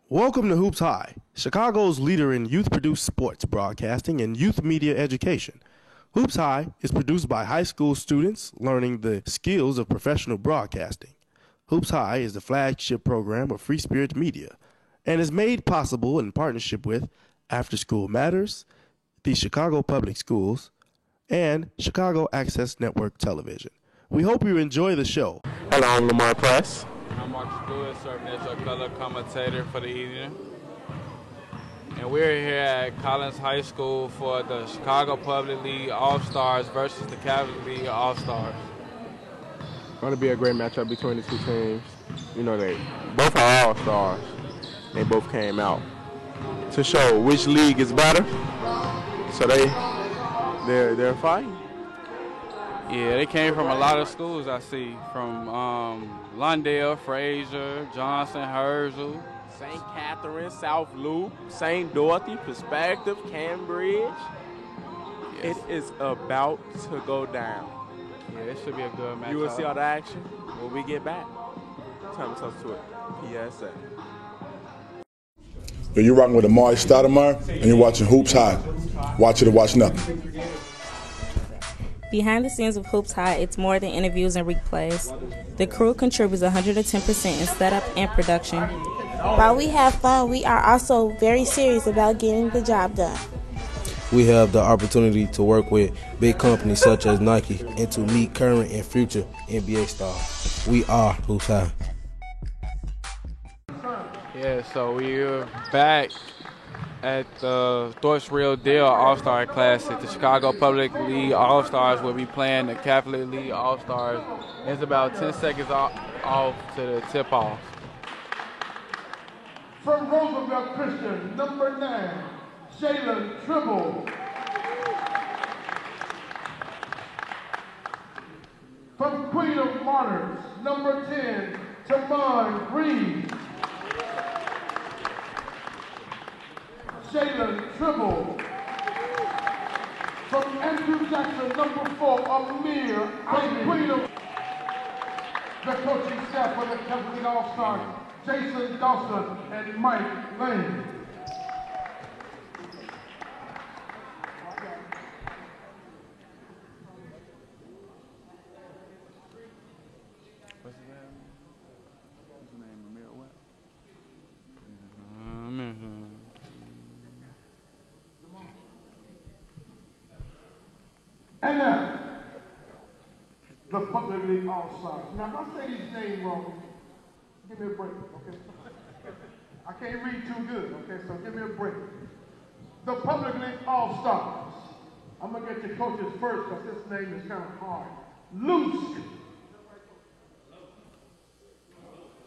Welcome to Hoops High, Chicago's leader in youth-produced sports broadcasting and youth media education. Hoops High is produced by high school students learning the skills of professional broadcasting. Hoops High is the flagship program of Free Spirit Media and is made possible in partnership with After School Matters, the Chicago Public Schools, and Chicago Access Network Television. We hope you enjoy the show. Hello, I'm Lamar Price. I'm Mark Stewart, serving as your color commentator for the evening. And we're here at Collins High School for the Chicago Public League All-Stars versus the Catholic League All-Stars. It's going to be a great matchup between the two teams. You know, they both are All-Stars. They both came out to show which league is better. So they're fighting. Yeah, they came from a lot of schools I see, from Lawndale, Fraser, Johnson, Herzl, St. Catherine, South Loop, St. Dorothy, Perspective, Cambridge. Yes. It is about to go down. Yeah, it should be a good matchup. You will see all the action when we get back. Time to talk to it. PSA. You're rocking with Amari Stoudemire, and you're watching Hoops High. Watch it or watch nothing. Behind the scenes of Hoops High, it's more than interviews and replays. The crew contributes 110% in setup and production. While we have fun, we are also very serious about getting the job done. We have the opportunity to work with big companies such as Nike and to meet current and future NBA stars. We are Hoops High. Yeah, so we're back at the Thor's Real Deal All-Star Classic. The Chicago Public League All-Stars will be playing the Catholic League All-Stars. It's about 10 seconds off to the tip-off. From Roosevelt Christian, number 9, Jalen Tribble. From Queen of Martyrs, number 10, Tamon Green. Jalen Tribble. From Andrew Jackson, number 4, Amir Queen of the coaching staff for the Catholic All-Stars, Jason Dawson and Mike Lane. What's his name? What's his name? Amir what? And now, the Public League All-Stars. Now, if I say these names wrong, give me a break, okay? I can't read too good, okay? So give me a break. The Public League All-Stars. I'm going to get your coaches first because this name is kind of hard. Loose.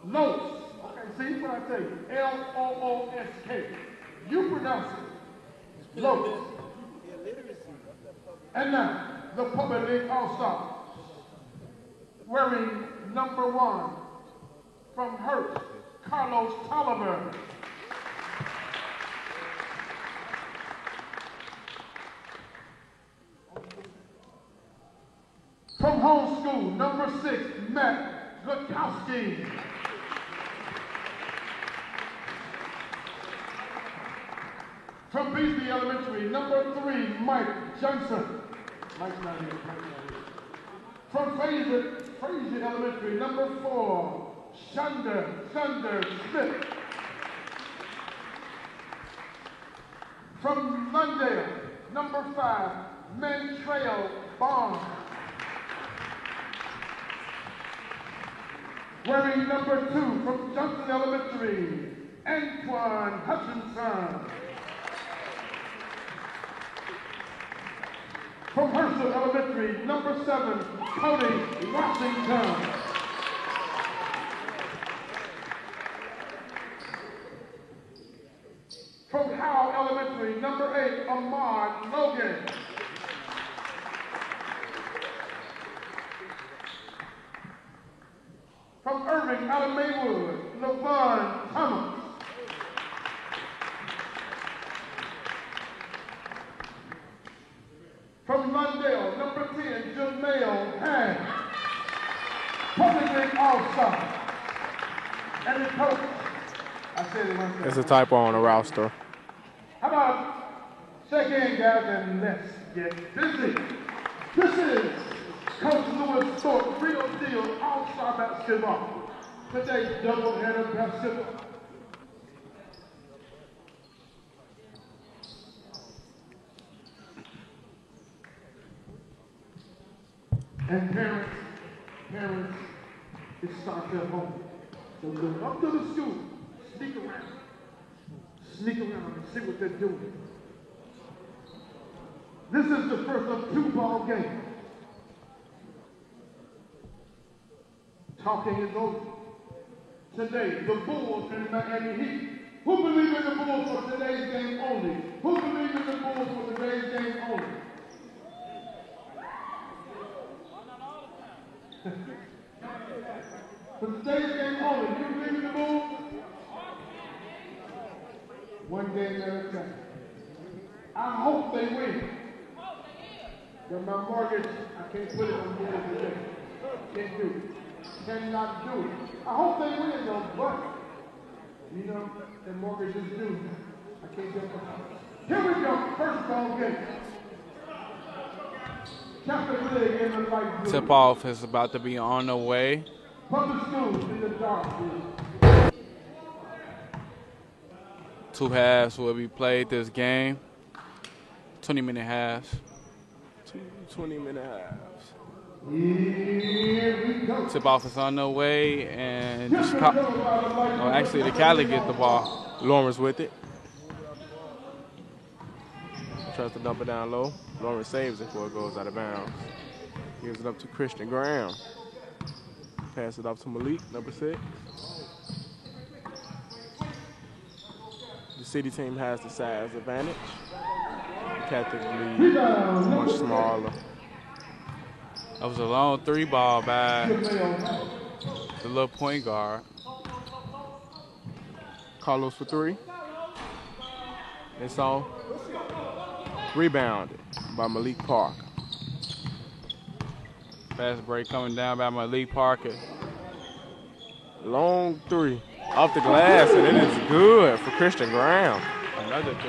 Los. Okay, see what I tell you? L-O-O-S-K. You pronounce it. Los. And now, the Public League All-Stars. Wearing number 1 from Hurt, Carlos Tolliver. From Home School, number 6, Matt Gutkowski. From Beasley Elementary, number 3, Mike Johnson. Mike's not here. From Fraser Elementary, number 4, Thunder Smith. From Lawndale, number 5, Mantrail Bond. Wearing number 2 from Johnson Elementary, Antoine Hutchinson. From Herschel Elementary, number 7, Cody Washington. From Howell Elementary, number 8, Ahmad Logan. From Irving out of Maywood, LaVon Thomas. From Lawndale, number 10, Jamel Hand. Public League All-Star. And the coach, I said It's a typo on the roster. How about shake hands, guys, and let's get busy. This is Coach Lewis Thorpe, Rio Deal All-Star Basketball. Today's doubleheader basketball. And parents, it starts at home. So go up to the school, sneak around and see what they're doing. This is the first of 2 ball games. Talking is over. Today, the Bulls and the Miami Heat. Who believes in the Bulls for today's game only? Who believes in the Bulls for today's game only? For today's game only, you believe in the Bulls? One game at a time. I hope they win. But my mortgage, I can't put it on Bulls today. Can't do it. Cannot do it. I hope they win though, but you know, the mortgage is due. I can't get the house. Here we go, first ball game. Tip-off is about to be on the way. Public schools in the dark. 2 halves will be played this game. 20-minute halves. 20-minute halves. Tip-off is on the way, and actually the Cali get the ball. Lawrence with it. Tries to dump it down low. Lawrence saves it before it goes out of bounds. Gives it up to Christian Graham. Pass it off to Malik, number 6. The city team has the size advantage. The Catholic league much smaller. That was a long 3-ball by the little point guard. Carlos for 3. It's all rebounded by Malik Parker. Fast break coming down by Malik Parker. Long 3 off the glass, and it is good for Christian Graham. Another 3.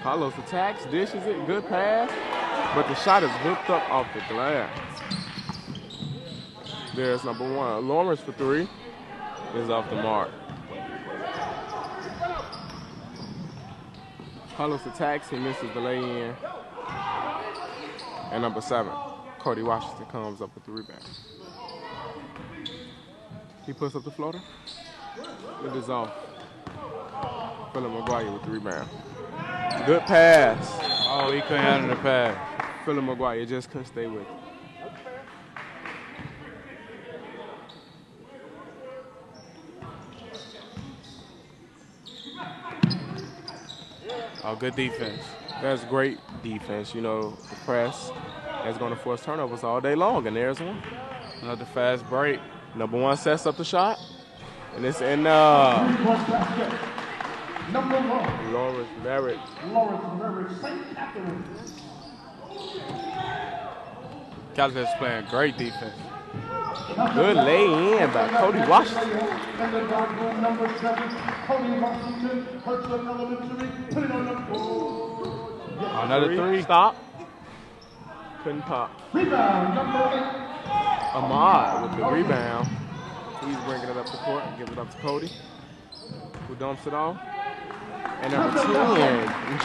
Carlos attacks, dishes it, good pass, but the shot is whipped up off the glass. There's number 1. Lawrence for 3 is off the mark. Carlos attacks, he misses the lay-in. And number 7, Cody Washington comes up with the rebound. He puts up the floater. It is off. Philip McGuire with the rebound. Good pass. Oh, he couldn't handle the pass. Philip McGuire just couldn't stay with it. Oh, good defense. That's great defense. You know, the press is going to force turnovers all day long, and there's one. Another fast break. Number 1 sets up the shot, and it's in Number 1. Lawrence Merritt. St. Catherine. California is playing great defense. Good lay-in by Cody Washington. And the dark room, number 7, Cody Washington, Hertzler Elementary, put it on the board. Another 3. Stop. Couldn't pop. Rebound, number 8. Ahmad with the rebound. He's bringing it up the court and gives it up to Cody, who dumps it off. And number 10,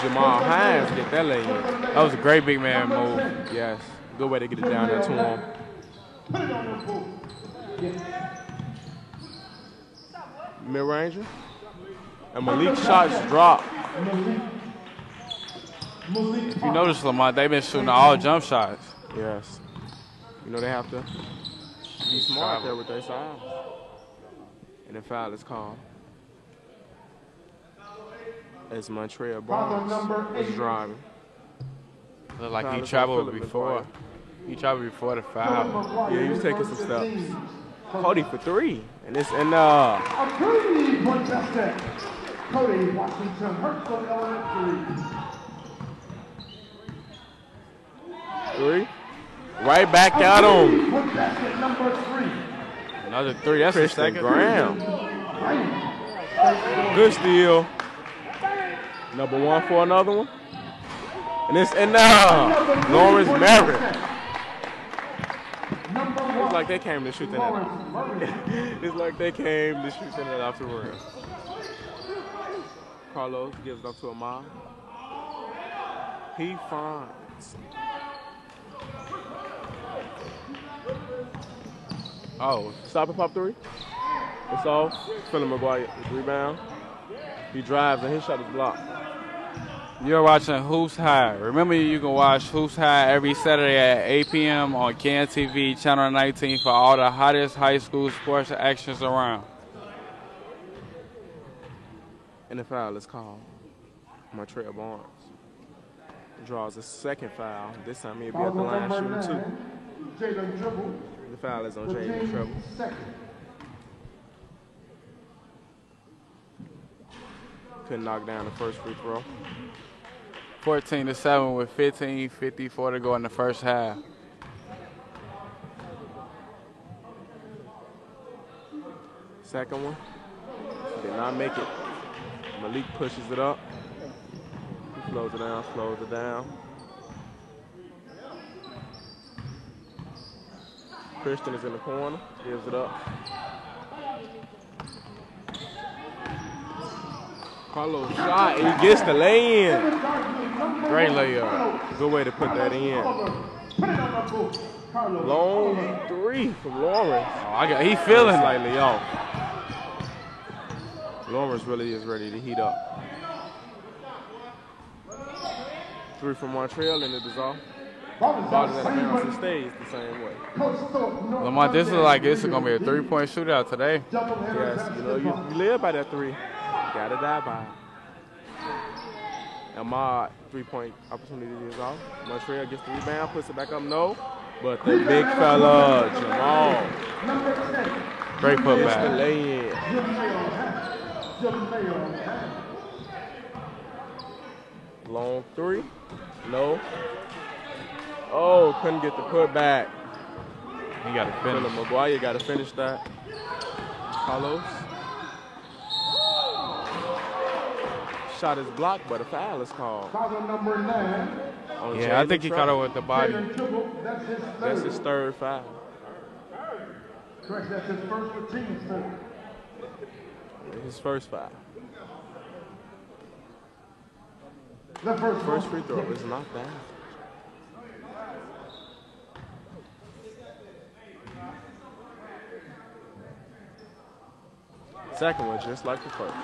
Jamal Hines get that lay-in. That was a great big man move. Yes, good way to get it down there to him. Put it on the board. Mid-ranger. And Malik's shots drop. If you notice, Lamont, they've been shooting all jump shots. Yes. You know they have to be smart there with their size. And the foul is called. As Montreal Barnes was driving. Looked like he traveled before. He traveled before the foul. Yeah, he was taking some steps. Cody for 3. And it's in A pretty contestant. Cody Washington, Hertzler Elementary. 3. Right back at him. Contestant number 3. Another three. That's the Christian second. Graham. Good steal. Number one for another one. And now Lawrence Merritt. It's like they came to shoot the net. It's like they came to shoot the net off the rim. Carlos gives it up to Ahmad. He finds. Oh, stop and pop three. It's off. Philip McGuire rebound. He drives and his shot is blocked. You're watching Hoops High. Remember, you can watch Hoops High every Saturday at 8 p.m. on KNTV Channel 19 for all the hottest high school sports actions around. And the foul is called. Montreal Barnes draws a second foul. This time he'll be at the line shooting two. The foul is on Jaden Treble. Couldn't knock down the first free throw. 14-7 with 15:54 to go in the first half. Second one. Did not make it. Malik pushes it up. He slows it down, slows it down. Christian is in the corner, gives it up. Carlos shot, and he gets the lay-in. Great layup. Good way to put that in. Long three from Lawrence. Oh, he feeling it. Slightly off. Lawrence really is ready to heat up. Three from Montreal, and it is off. Ball is at the bounce and stays the same way. Lamont, this is like this is gonna be a three-point shootout today. Yes, you know you live by that three. Gotta die by it. Ahmad, three-point opportunity is off. Montreal gets the rebound, puts it back up, no. But the big fella, Jamal. Great putback. Gets the lay-in. Long three, no. Oh, couldn't get the putback. He got to finish. Philip McGuire got to finish that. Carlos. Shot is blocked, but a foul is called. Foul number 9. Yeah, I think he caught it with the body. That's his third foul. Correct, that's his first for team's third. His first foul. The First free throw is not bad. Second one, just like the first.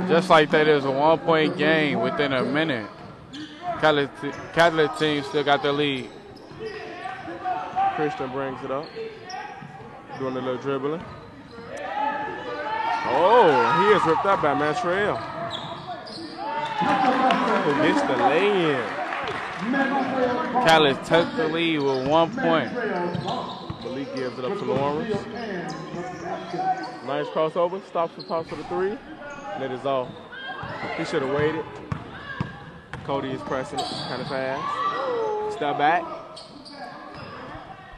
Just like that, it was a one-point game within a minute. Catholic team still got the lead. Christian brings it up. Doing a little dribbling. Oh, he is ripped up by Montreal. Who gets the lay-in. Catholic took the lead with 1 point. Malik gives it up to Lawrence. Nice crossover. Stops the toss for the three. And it is off. He should have waited. Cody is pressing it kind of fast. Step back.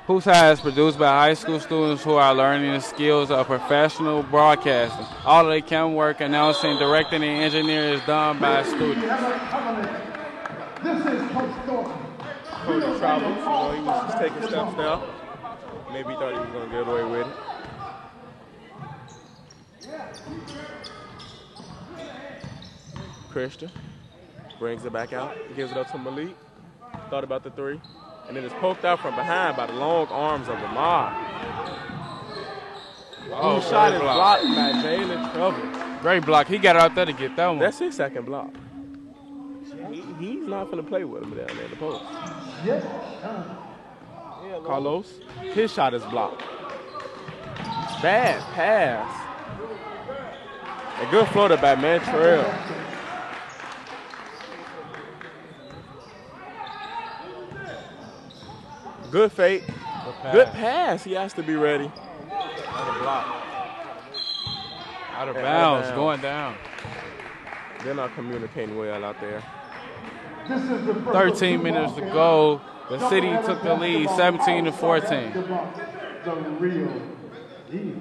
Hoops High is produced by high school students who are learning the skills of professional broadcasting. All of the camera work, announcing, directing, and engineering is done by students. This is Coach Thornton. Cody travels. You know, he was just taking steps down. Maybe he thought he was going to get away with it. Christian brings it back out, gives it up to Malik. Thought about the three, and then it's poked out from behind by the long arms of Ahmad. Oh, shot is blocked by Jalen Treble. Great block. He got out there to get that one. That's his second block. He's not going to play with him down there in the post. Carlos, his shot is blocked. Bad pass. A good floater by Montreal. Good fake. Good pass. He has to be ready. Out of bounds, going down. They're not communicating well out there. 13 minutes to go. The city took the lead, 17-14. deal.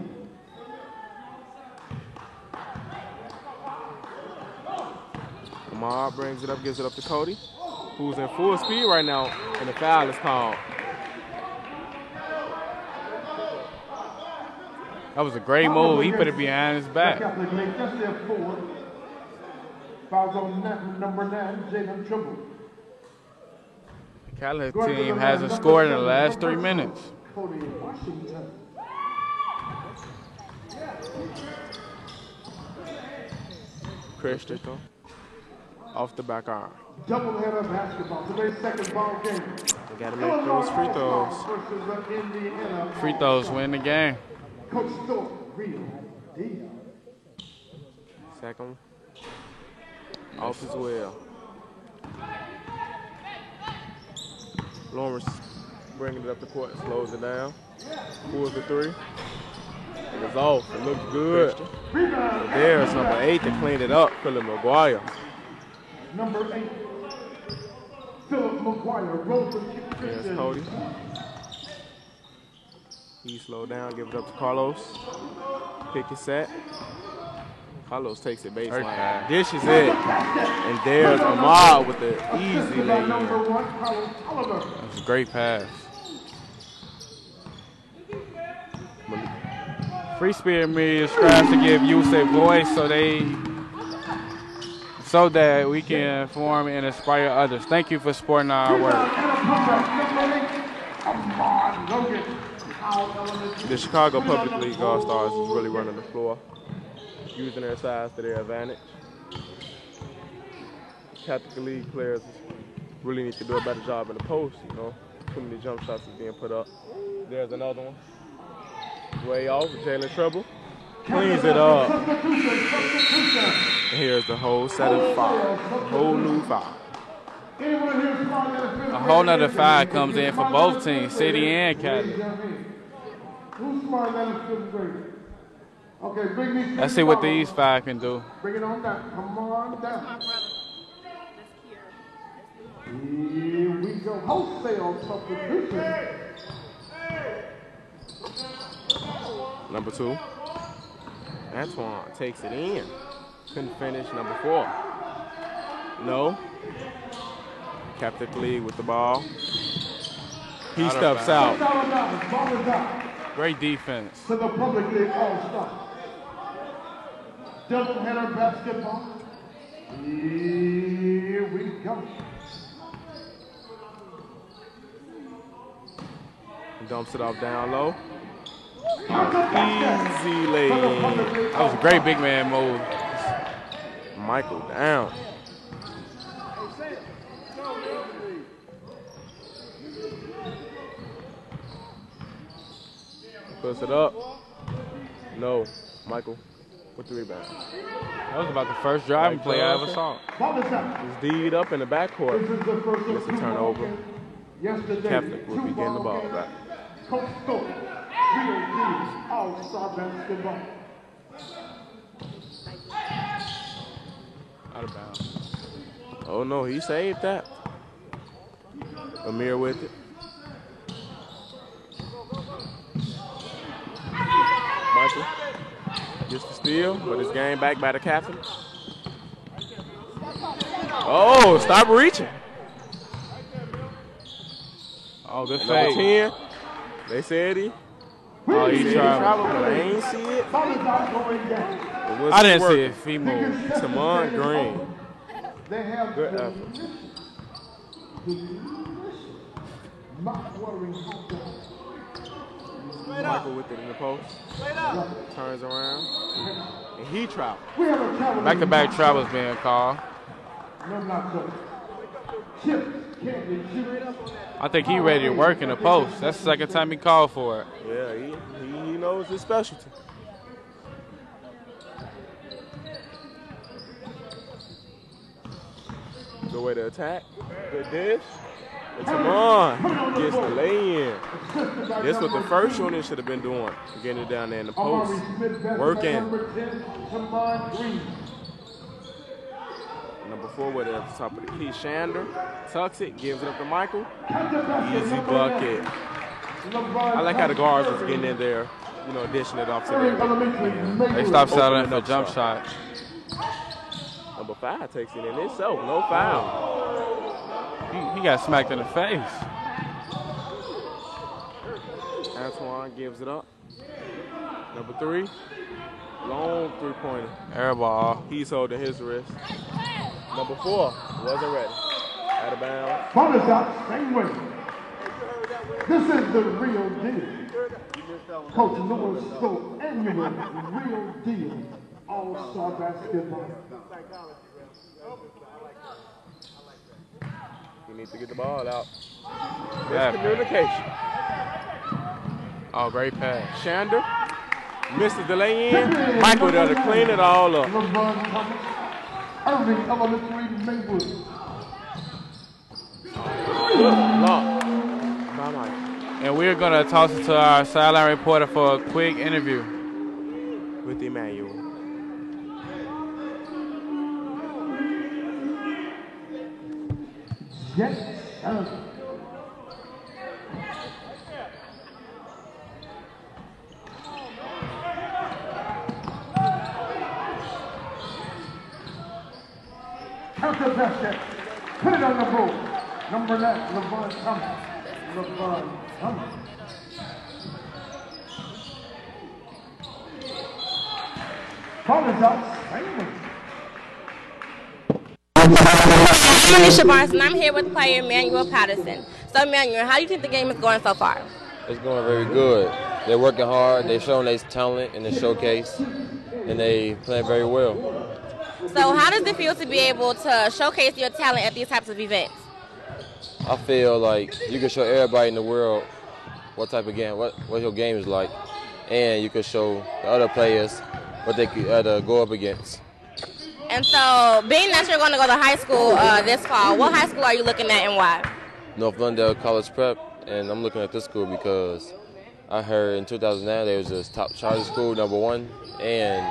Lamar brings it up, gives it up to Cody, who's in full speed right now, and the foul is called. That was a great move. He put it behind his back. Catholic League, that's their forward. Fouls on number 9, Jalen Trimble. Catholic team hasn't scored in the last 3 minutes. Cody Washington. Christian off the back arm. Doubleheader basketball. Today's second ball game. They got to make those free throws. Free throws win the game. Coach Thorpe, real deal. Second off as well. Lawrence bringing it up the court, slows it down, pulls the three. It is off. It looks good. And there's number 8 to clean it up, Philip McGuire. Number 8, Philip McGuire, rolls the kick. There's Cody. He slowed down, give it up to Carlos. Pick his set. Carlos takes it baseline, dishes it, and there's Ahmad with the easy lay-in. That was a great pass. Free Spirit Media strives to give youth a voice so that we can inform and inspire others. Thank you for supporting our work. The Chicago Public League All-Stars is really running the floor, using their size to their advantage. Catholic League players really need to do a better job in the post, you know. Too many jump shots is being put up. There's another one. Way off, Jalen Treble. Cleans it up. And here's the whole set of 5. Whole new 5. A whole nother 5 comes in for both teams, City and Catholic. Who's smarter than a fifth grader? Okay, bring me. Let's see what these 5 can do. Bring it on down. Come on down. Here we go. Wholesale substitution. Number 2. Antoine takes it in. Couldn't finish. Number 4. No. Catholic League with the ball. He steps out. Great defense. To the Public League All-Star. Doubleheader basketball. Here we go. Dumps it off down low. Easy lay. That was a great big man move. Michael down. Puts it up. No. Michael with the rebound. That was about the first driving play I ever saw. He's D'd up in the backcourt. Gets a turnover. Catholic will be getting the ball back. Coach Thorpe, real deal, All-Star basketball. Out of bounds. Oh no, he saved that. Amir with it. Michael gets the steal, but it's gained back by the Catholic. Oh, stop reaching. Oh, good Number fake. 10. They said he. Oh, he traveled. But I ain't see it. I didn't see it. He moved. Tamon Green. They have Good effort. mouth-watering hot dog. Michael with it in the post. Turns around. And he traveled. We have a travel. Back-to-back travels being called. No, not so. Chips, candy, chip. I think he ready to work in the post. That's the second time he called for it. Yeah, he knows his specialty. Good way to attack. Good dish. And Tamon gets the lay-in. This was the first unit should have been doing. Getting it down there in the post. Working. Number 4 with it at the top of the key. Shander tucks it, gives it up to Michael. Easy bucket. I like how the guards was getting in there dishing it off to them. They stopped settling for jump shots. Number 5 takes it in itself. No foul. He got smacked in the face. Antoine gives it up. Number 3. Long three-pointer. Air ball. He's holding his wrist. Number 4 wasn't ready. Out of bounds. Ball is out, same way. This is the real deal. Coach Louis Scope annual real deal All-Star basketball. He needs to get the ball out. Yeah. Communication. Oh, great pass. Shander misses the lay-in. Michael there to clean it all up. LeBron Thomas, Irving Elementary, Maywood. Good luck. Bye-bye. And we're going to toss it to our sideline reporter for a quick interview with Emmanuel. Yes, sir. Counter basket. Put it on the board. Number 9, LeBron Thomas. LeBron Thomas. Ball is out. I'm Manisha Barnes, and I'm here with player Emmanuel Patterson. So, Emmanuel, how do you think the game is going so far? It's going very good. They're working hard. They're showing their talent in the showcase, and they play very well. So, how does it feel to be able to showcase your talent at these types of events? I feel like you can show everybody in the world what type of game, what your game is like, and you can show the other players what they could go up against. And so, being that you're going to go to high school this fall, what high school are you looking at and why? North Glendale College Prep, and I'm looking at this school because I heard in 2009 they was a top charter school, number 1, and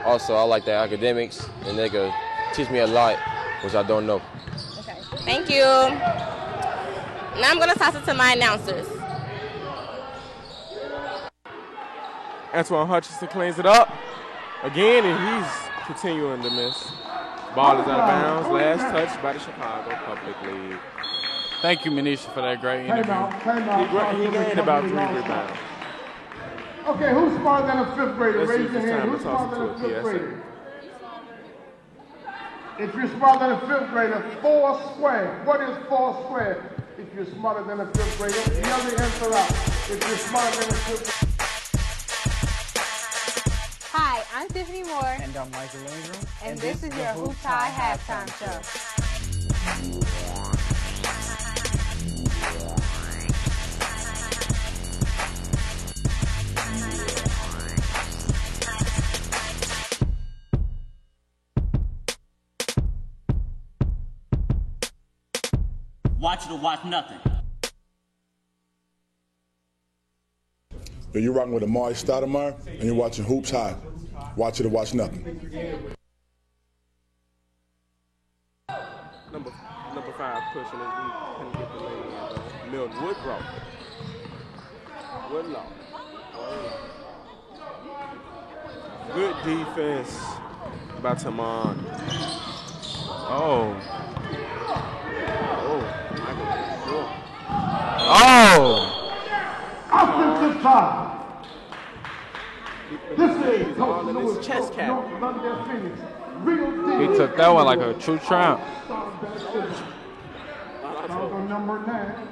also I like their academics, and they could teach me a lot, which I don't know. Okay, thank you. Now I'm going to toss it to my announcers. Antoine Hutchinson cleans it up again, and he's continuing to miss. Ball is out of bounds. Last touch by the Chicago Public League. Thank you, Manisha, for that great interview. He gained about 3 rebounds. Okay, who's smarter than a 5th grader? Let's Raise use your this hand. time Who's to toss smarter it than a to a 5th PSA. grader? If you're smarter than a 5th grader, 4 squared. What is 4 squared? If you're smarter than a 5th grader, yell the answer out. If you're smarter than a 5th grader. Hi, I'm Tiffany Moore. And I'm Michael Ingram. And this is your Hoops High Halftime Show. Watch it or watch nothing. You're rocking with Amari Stoudemire, and you're watching Hoops High. Watch it or watch nothing. Number 5 pushing it. He couldn't get the lay in. Milton Woodrow. Woodlaw. Good defense by Tamon. Oh. Oh! Offensive foul. This is Coach Louis chest cap. North London Phoenix. Real deal. He took that one like a true champ. Foul number 9.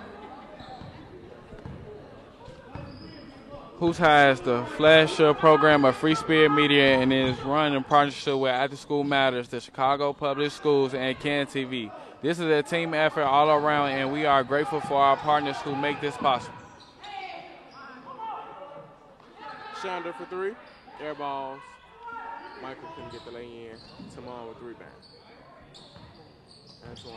Hoops High is the flagship program of Free Spirit Media and is run in partnership with After School Matters, the Chicago Public Schools, and Can TV. This is a team effort all around, and we are grateful for our partners who make this possible. Shander for 3. Air balls. Michael couldn't get the lay in. Tamon with 3 rebounds. Antoine.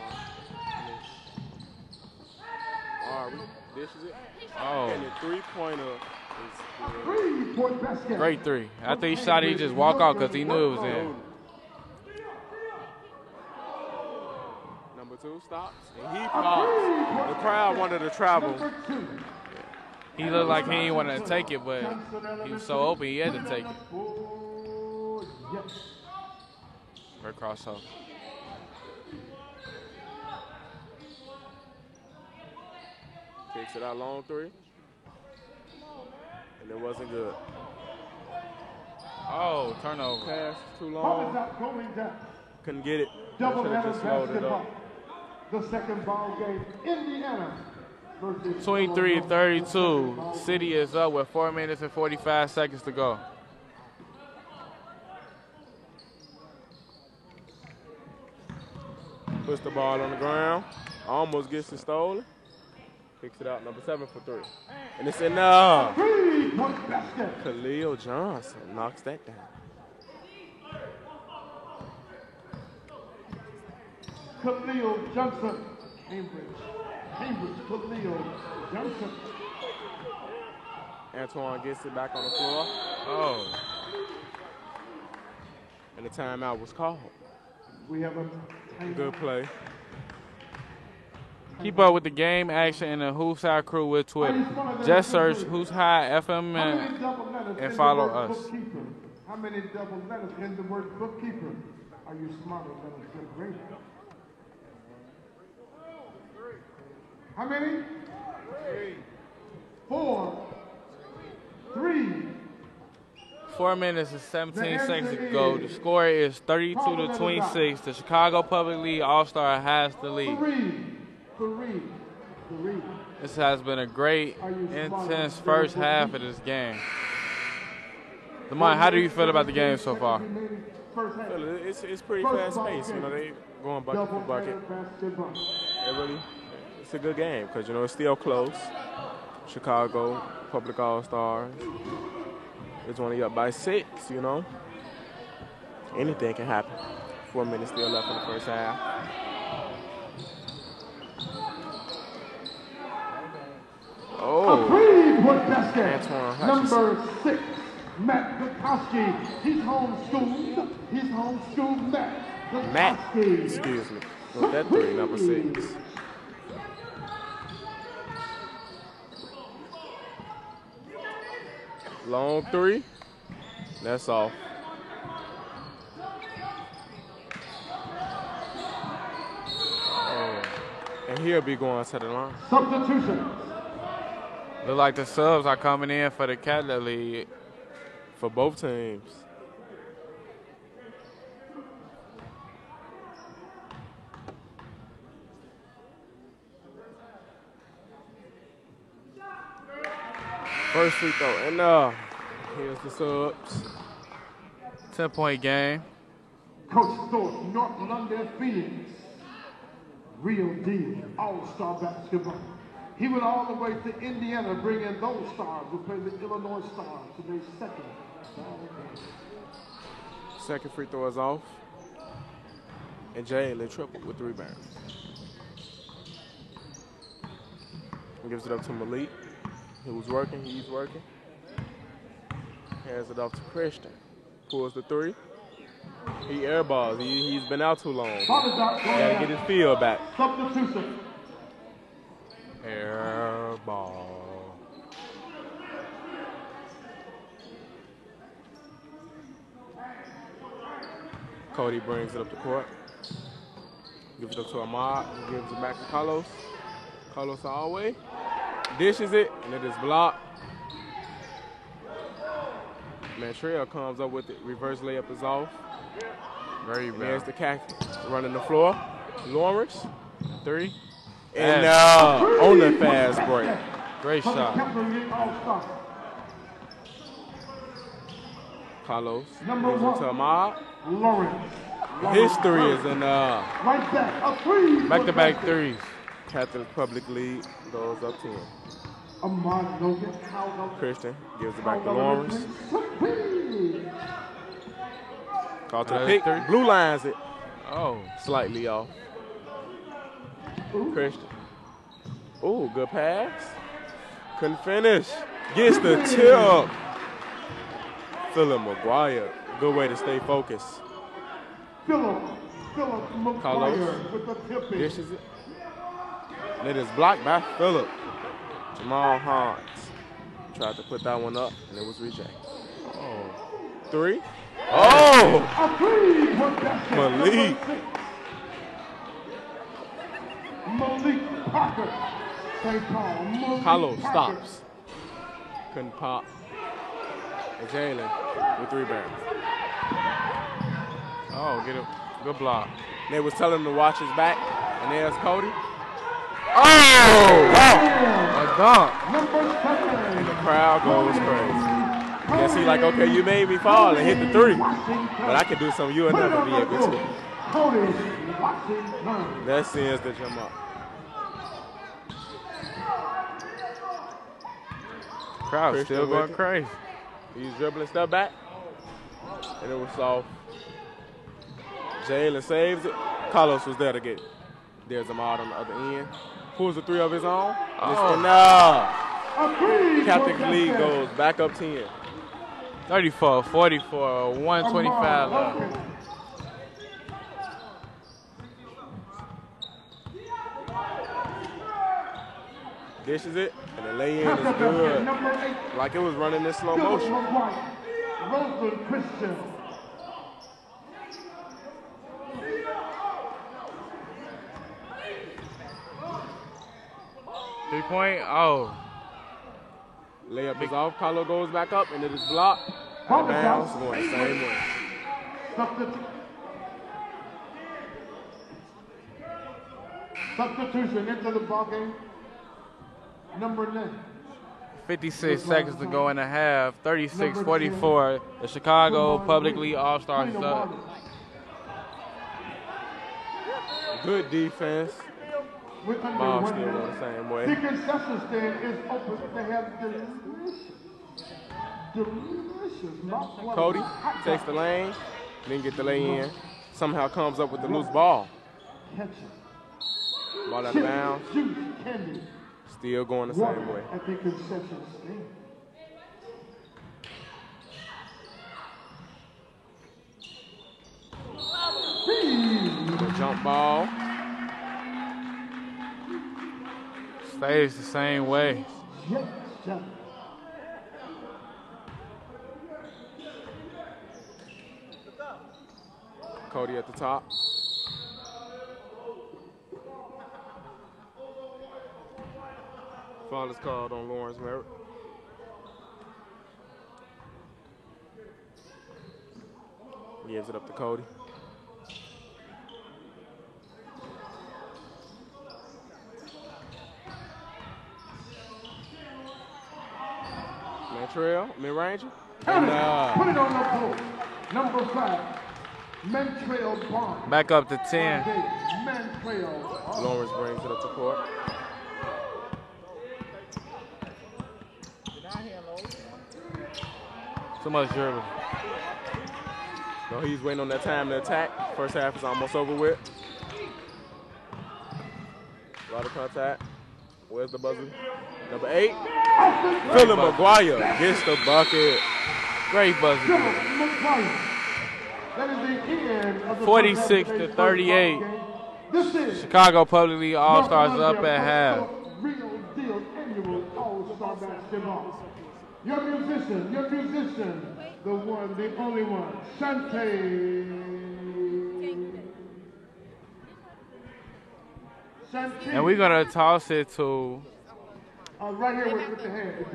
Ari dishes it. Oh. And the 3-pointer is good. 3-point basket. Great 3. After he shot, he just walked out because he knew it was in. Number 2 stops, and he pops. The crowd wanted to travel. He looked like he didn't want to take it, but he was so open he had to take it. Right crossover. Kicks it out long three. And it wasn't good. Oh, turnover. Pass too long. Couldn't get it. Double Should have just slowed it up. The second ball game, Indiana. 23-32. City is up with 4 minutes and 45 seconds to go. Puts the ball on the ground. Almost gets it stolen. Kicks it out, number 7 for 3. And it's enough. Khalil Johnson knocks that down. Khalil Johnson, Cambridge, Khalil Johnson. Antoine gets it back on the floor. Oh. And the timeout was called. We have a good play. Keep up with the game action and the Hoops High crew with Twitter. Just search Hoops High FM and follow us. How many double letters in the word bookkeeper? Are you smarter than a fifth grader? How many? 4, 3. 4 minutes and 17 seconds to go. The score is 32-26. The Chicago Public League All-Star has the lead. This has been a great, intense first half of this game. Lamont, how do you feel about the game so far? It's pretty fast-paced. You know, they going bucket for bucket. It's a good game because, you know, it's still close. Chicago Public All-Stars. It's only up by 6, you know. Anything can happen. 4 minutes still left in the first half. Oh, Antoine number 6, Matt Bukowski. He's homeschooled. Matt Bukowski. Excuse me. With that 3, number 6. Long 3. That's off. Oh. And he'll be going to the line. Substitution. Look like the subs are coming in for the Catholic League. For both teams. First free throw, and here's the subs. 10-point game. Coach Thorpe, North London Phoenix. Real deal, all-star basketball. He went all the way to Indiana, bringing those stars who played the Illinois Stars to their second. Second free throw is off. And Jalen triple with the rebound. Gives it up to Malik. He's working. Hands it off to Christian. Pulls the 3. He airballs. He's been out too long. Gotta get his feel back. Substitution. Air ball. Cody brings it up the court. Gives it up to Ahmad. He gives it back to Carlos. Carlos all the way. Dishes it, and it is blocked. Mantrell comes up with it. Reverse layup is off. Very bad. There's the Cactus running the floor. Lawrence, 3. And on the fast break. Great shot. Carlos gives it to Ahmad. Lawrence. His 3 is in Right back, a 3. Back-to-back 3s. Catholic Public League goes up 10. Ahmad Logan. Christian gives it back to Lawrence. Call to the pick. Blue lines it. Oh. Slightly off. Christian. Oh, good pass. Couldn't finish. Gets the tip. Philip McGuire. Good way to stay focused. Philip McGuire with the tip. Dishes it. And it is blocked by Philip. Jamal Hans. Tried to put that one up, and it was rejected. Oh. 3. Oh! Malik. Malik Parker. St. Paul. Carlos stops. Couldn't pop. And Jalen with 3 bounds. Oh, get a good block. They was telling him to watch his back, and there's Cody. Oh! A dunk. And the crowd goes crazy. Guess he like, okay, you made me fall and hit the 3, but I can do something you'll never be able to. That sends the jump up. Crowd still going crazy. He's dribbling, step back, and it was soft. Jalen saves it. Carlos was there to get it. There's Ahmad on the other end. Pulls the 3 of his own. Captain Lee goes back up 10. 34, 44, 125 left. Dishes it, and the lay-in is good. Like it was running in slow motion. Roseland Christian. Three-point, oh. Layup is off, Carlo goes back up, and it is blocked. Out of bounds, going the same way. Substitution into the ballgame. Number 9. 56 seconds to go in the half. 36-44. The Chicago Public League All-Stars is up. Good defense. Ball still going the same way. The concession stand is open. They have delicious. Cody takes the lane, then get the lay in. Somehow comes up with the loose ball. Ball out of bounds. Still going the same way. At the concession stand. Jump ball. Stays the same way. Cody at the top. Foul is called on Lawrence Merritt. Gives it up to Cody. Mantrell, mid-ranger. And put it on the board. Number 5, Mantrell Barnes. Back up to 10. Mantrell. Lawrence brings it up to court. Too much dribble. No, he's waiting on that time to attack. First half is almost over with. A lot of contact. Where's the buzzer? Number 8. Phillip McGuire gets the bucket. Great buzzer. 46-38. Chicago Public League All-Stars up at half. Real deal annual All-Star basketball. Your musician, the one, the only one, Shante. And we're going to toss it to right here with the hand.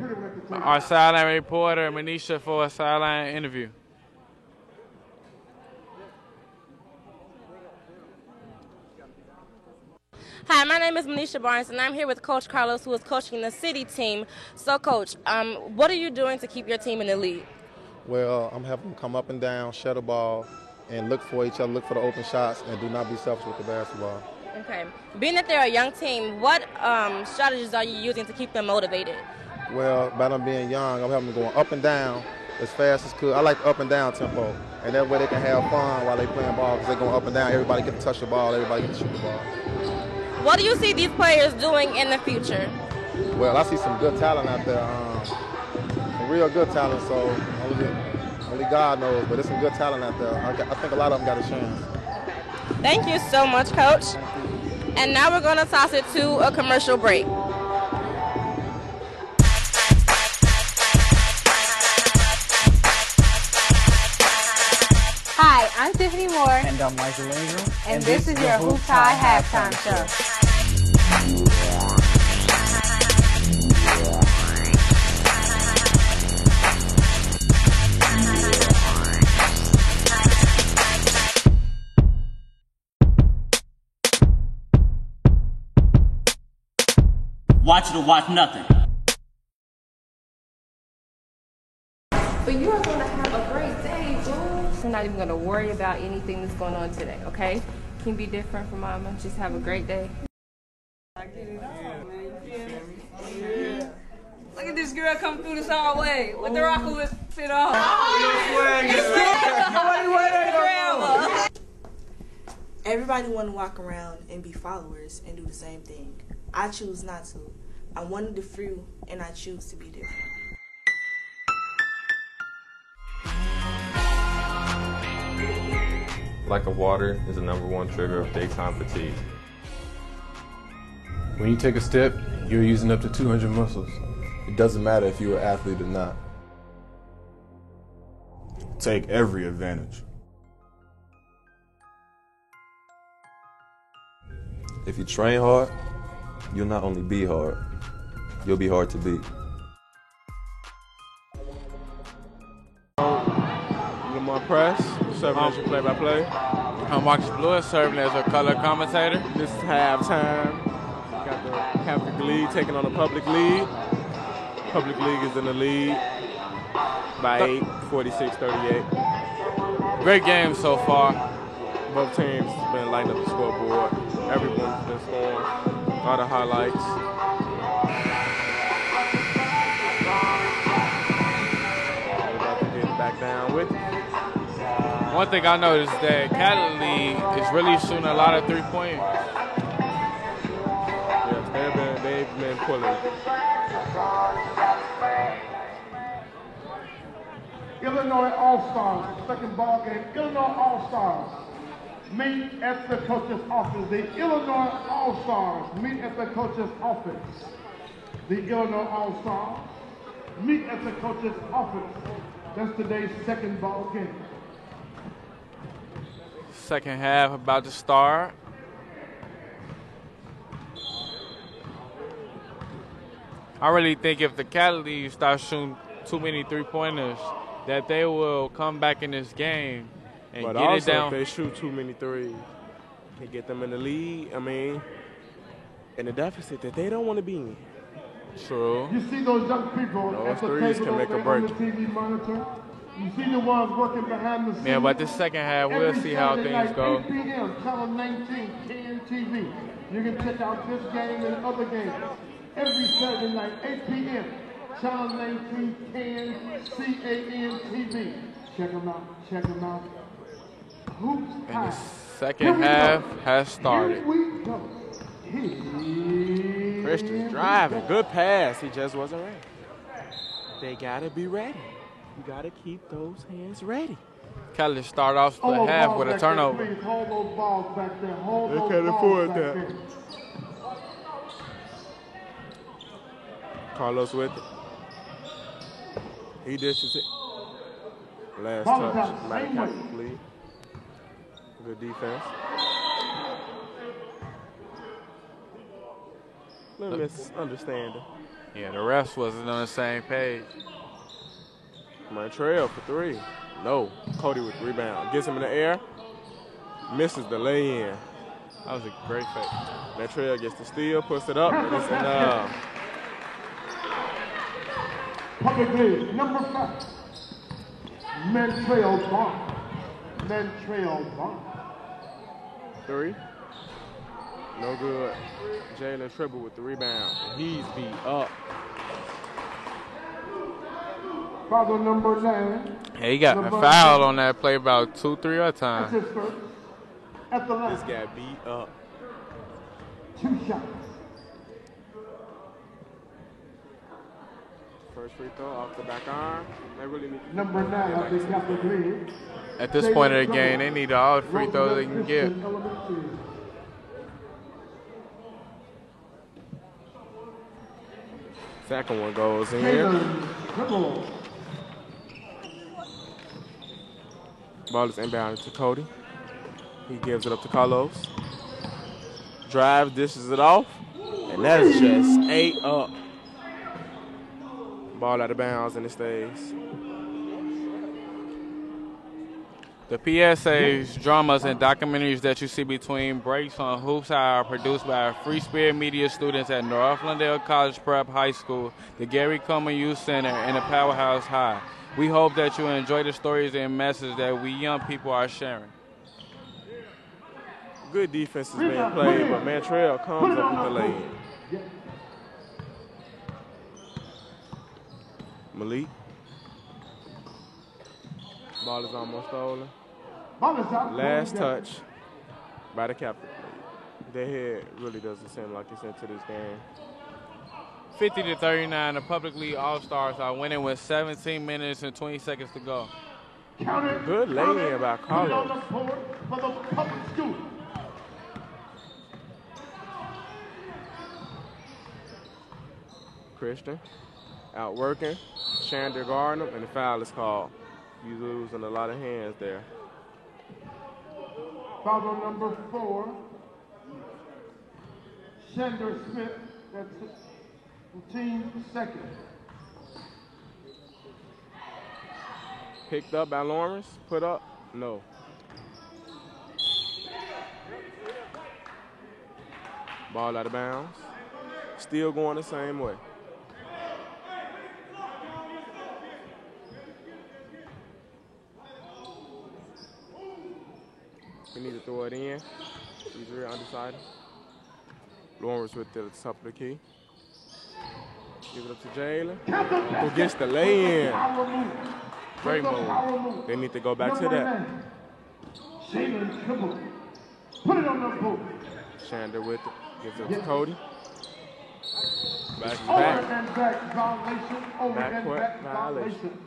Our sideline reporter, Manisha, for a sideline interview. Hi, my name is Manisha Barnes, and I'm here with Coach Carlos, who is coaching the city team. So, Coach, what are you doing to keep your team in the lead? Well, I'm having them come up and down, shuttle ball, and look for each other, look for the open shots, and do not be selfish with the basketball. Okay. Being that they're a young team, what strategies are you using to keep them motivated? Well, by them being young, I'm having them going up and down as fast as could. I like up and down tempo, and that way they can have fun while they playing ball because they're going up and down. Everybody get to touch the ball, everybody get to shoot the ball. What do you see these players doing in the future? Well, I see some good talent out there, some real good talent, so only God knows, but there's some good talent out there. I think a lot of them got a chance. Thank you so much, Coach. And now we're going to toss it to a commercial break. Hi, I'm Tiffany Moore. And I'm Michael Ingram. And this is your Hoops High Halftime Show. Watch it or watch nothing. But you are going to have a great day, boo. You're not even going to worry about anything that's going on today, okay? Can be different from mama. Just have a great day. Look at this girl come through this hallway with the Rockwood fit on. Everybody want to walk around and be followers and do the same thing. I choose not to. I'm one of the few, and I choose to be different. Lack of water is the #1 trigger of daytime fatigue. When you take a step, you're using up to 200 muscles. It doesn't matter if you're an athlete or not. Take every advantage. If you train hard, you'll not only be hard, you'll be hard to beat. Lamar Press, serving as your play-by-play. I'm Marcus Lewis, serving as a color commentator. This is halftime. Got the Catholic League taking on the Public League. Public League is in the lead by 8, 46-38. Great game so far. Both teams have been lighting up the scoreboard. Everyone's been scoring. A lot of highlights. We're about to get back down with it. One thing I noticed that Catholic League is really shooting a lot of three-pointers. Yes, they've been pulling. Illinois All-Stars, second ball game. Illinois All-Stars meet at the coach's office. The Illinois All-Stars meet at the coach's office. The Illinois All-Stars meet at the coach's office. That's today's second ball game. Second half about to start. I really think if the Catholic League starts shooting too many three-pointers, that they will come back in this game and but get also, it down. If they shoot too many threes, can get them in the lead. I mean, in the deficit that they don't want to be in. True. You see those young people at the threes table can make a over on the break. TV monitor? You see the ones working behind the scenes? Yeah, but this second half, we'll Every see how Saturday things night, go. 8 p.m., Channel 19, KNTV. You can check out this game and other games. Every Saturday night, 8 p.m., Channel 19, KNCAN-TV. Check them out. Check them out. Hoops And the High. second half has started. Here we go. Christian's driving. Good pass. He just wasn't ready. They got to be ready. You got to keep those hands ready. Kelly start off the Hold those half balls with a back there, turnover. please. Hold those balls back there. Hold They those can't balls afford back that. there. Carlos with it. He dishes it. Last Ball touch. down, Matter same Catholic lead. Good defense. Little misunderstanding. Yeah, the refs wasn't on the same page. Montreal for three. No. Cody with the rebound. Gets him in the air. Misses the lay-in. That was a great fake. Montreal gets the steal, puts it up, and it's enough. Public League, number 5. Montreal Bond. Montreal Bond. Three. No good. Jalen Tribble with the rebound. He's beat up. Foul number 9. Hey, he got a foul on that play about 2-3 other times. That's his first. At the line. This guy beat up. 2 shots. First free throw off the back arm. They really need to Number 9 of the Catholic League. At this point of the game, they need all the free throws they can get. Second one goes in. Jalen Tribble. Ball is inbounded to Cody. He gives it up to Carlos. Drives, dishes it off. And that's just 8 up. Ball out of bounds and it stays. The PSAs, dramas, and documentaries that you see between breaks on Hoops High are produced by Free Spirit Media students at North Lindale College Prep High School, the Gary Coleman Youth Center, and the Powerhouse High. We hope that you enjoy the stories and messages that we young people are sharing. Good defense is being played, but Mantrell comes up with the lay-in. Malik. Ball is almost stolen. Last touch by the captain. Their head really doesn't seem like it's into this game. 50-39, the Public League All-Stars are winning with 17 minutes and 20 seconds to go. Good lay-in by Carlos. Christian out working. Shander guarding him, and the foul is called. He's losing a lot of hands there. Foul on number 4, Shander Smith. That's the team's second. Picked up by Lawrence. Put up. No. Ball out of bounds. Still going the same way. We need to throw it in. He's real undecided. Lawrence with the top of the key. Give it up to Jalen. Who gets the lay-in. Great move. They need to go back to that. Put it on the board. Shander with it. Gives it to Cody. Back. Backcourt violation.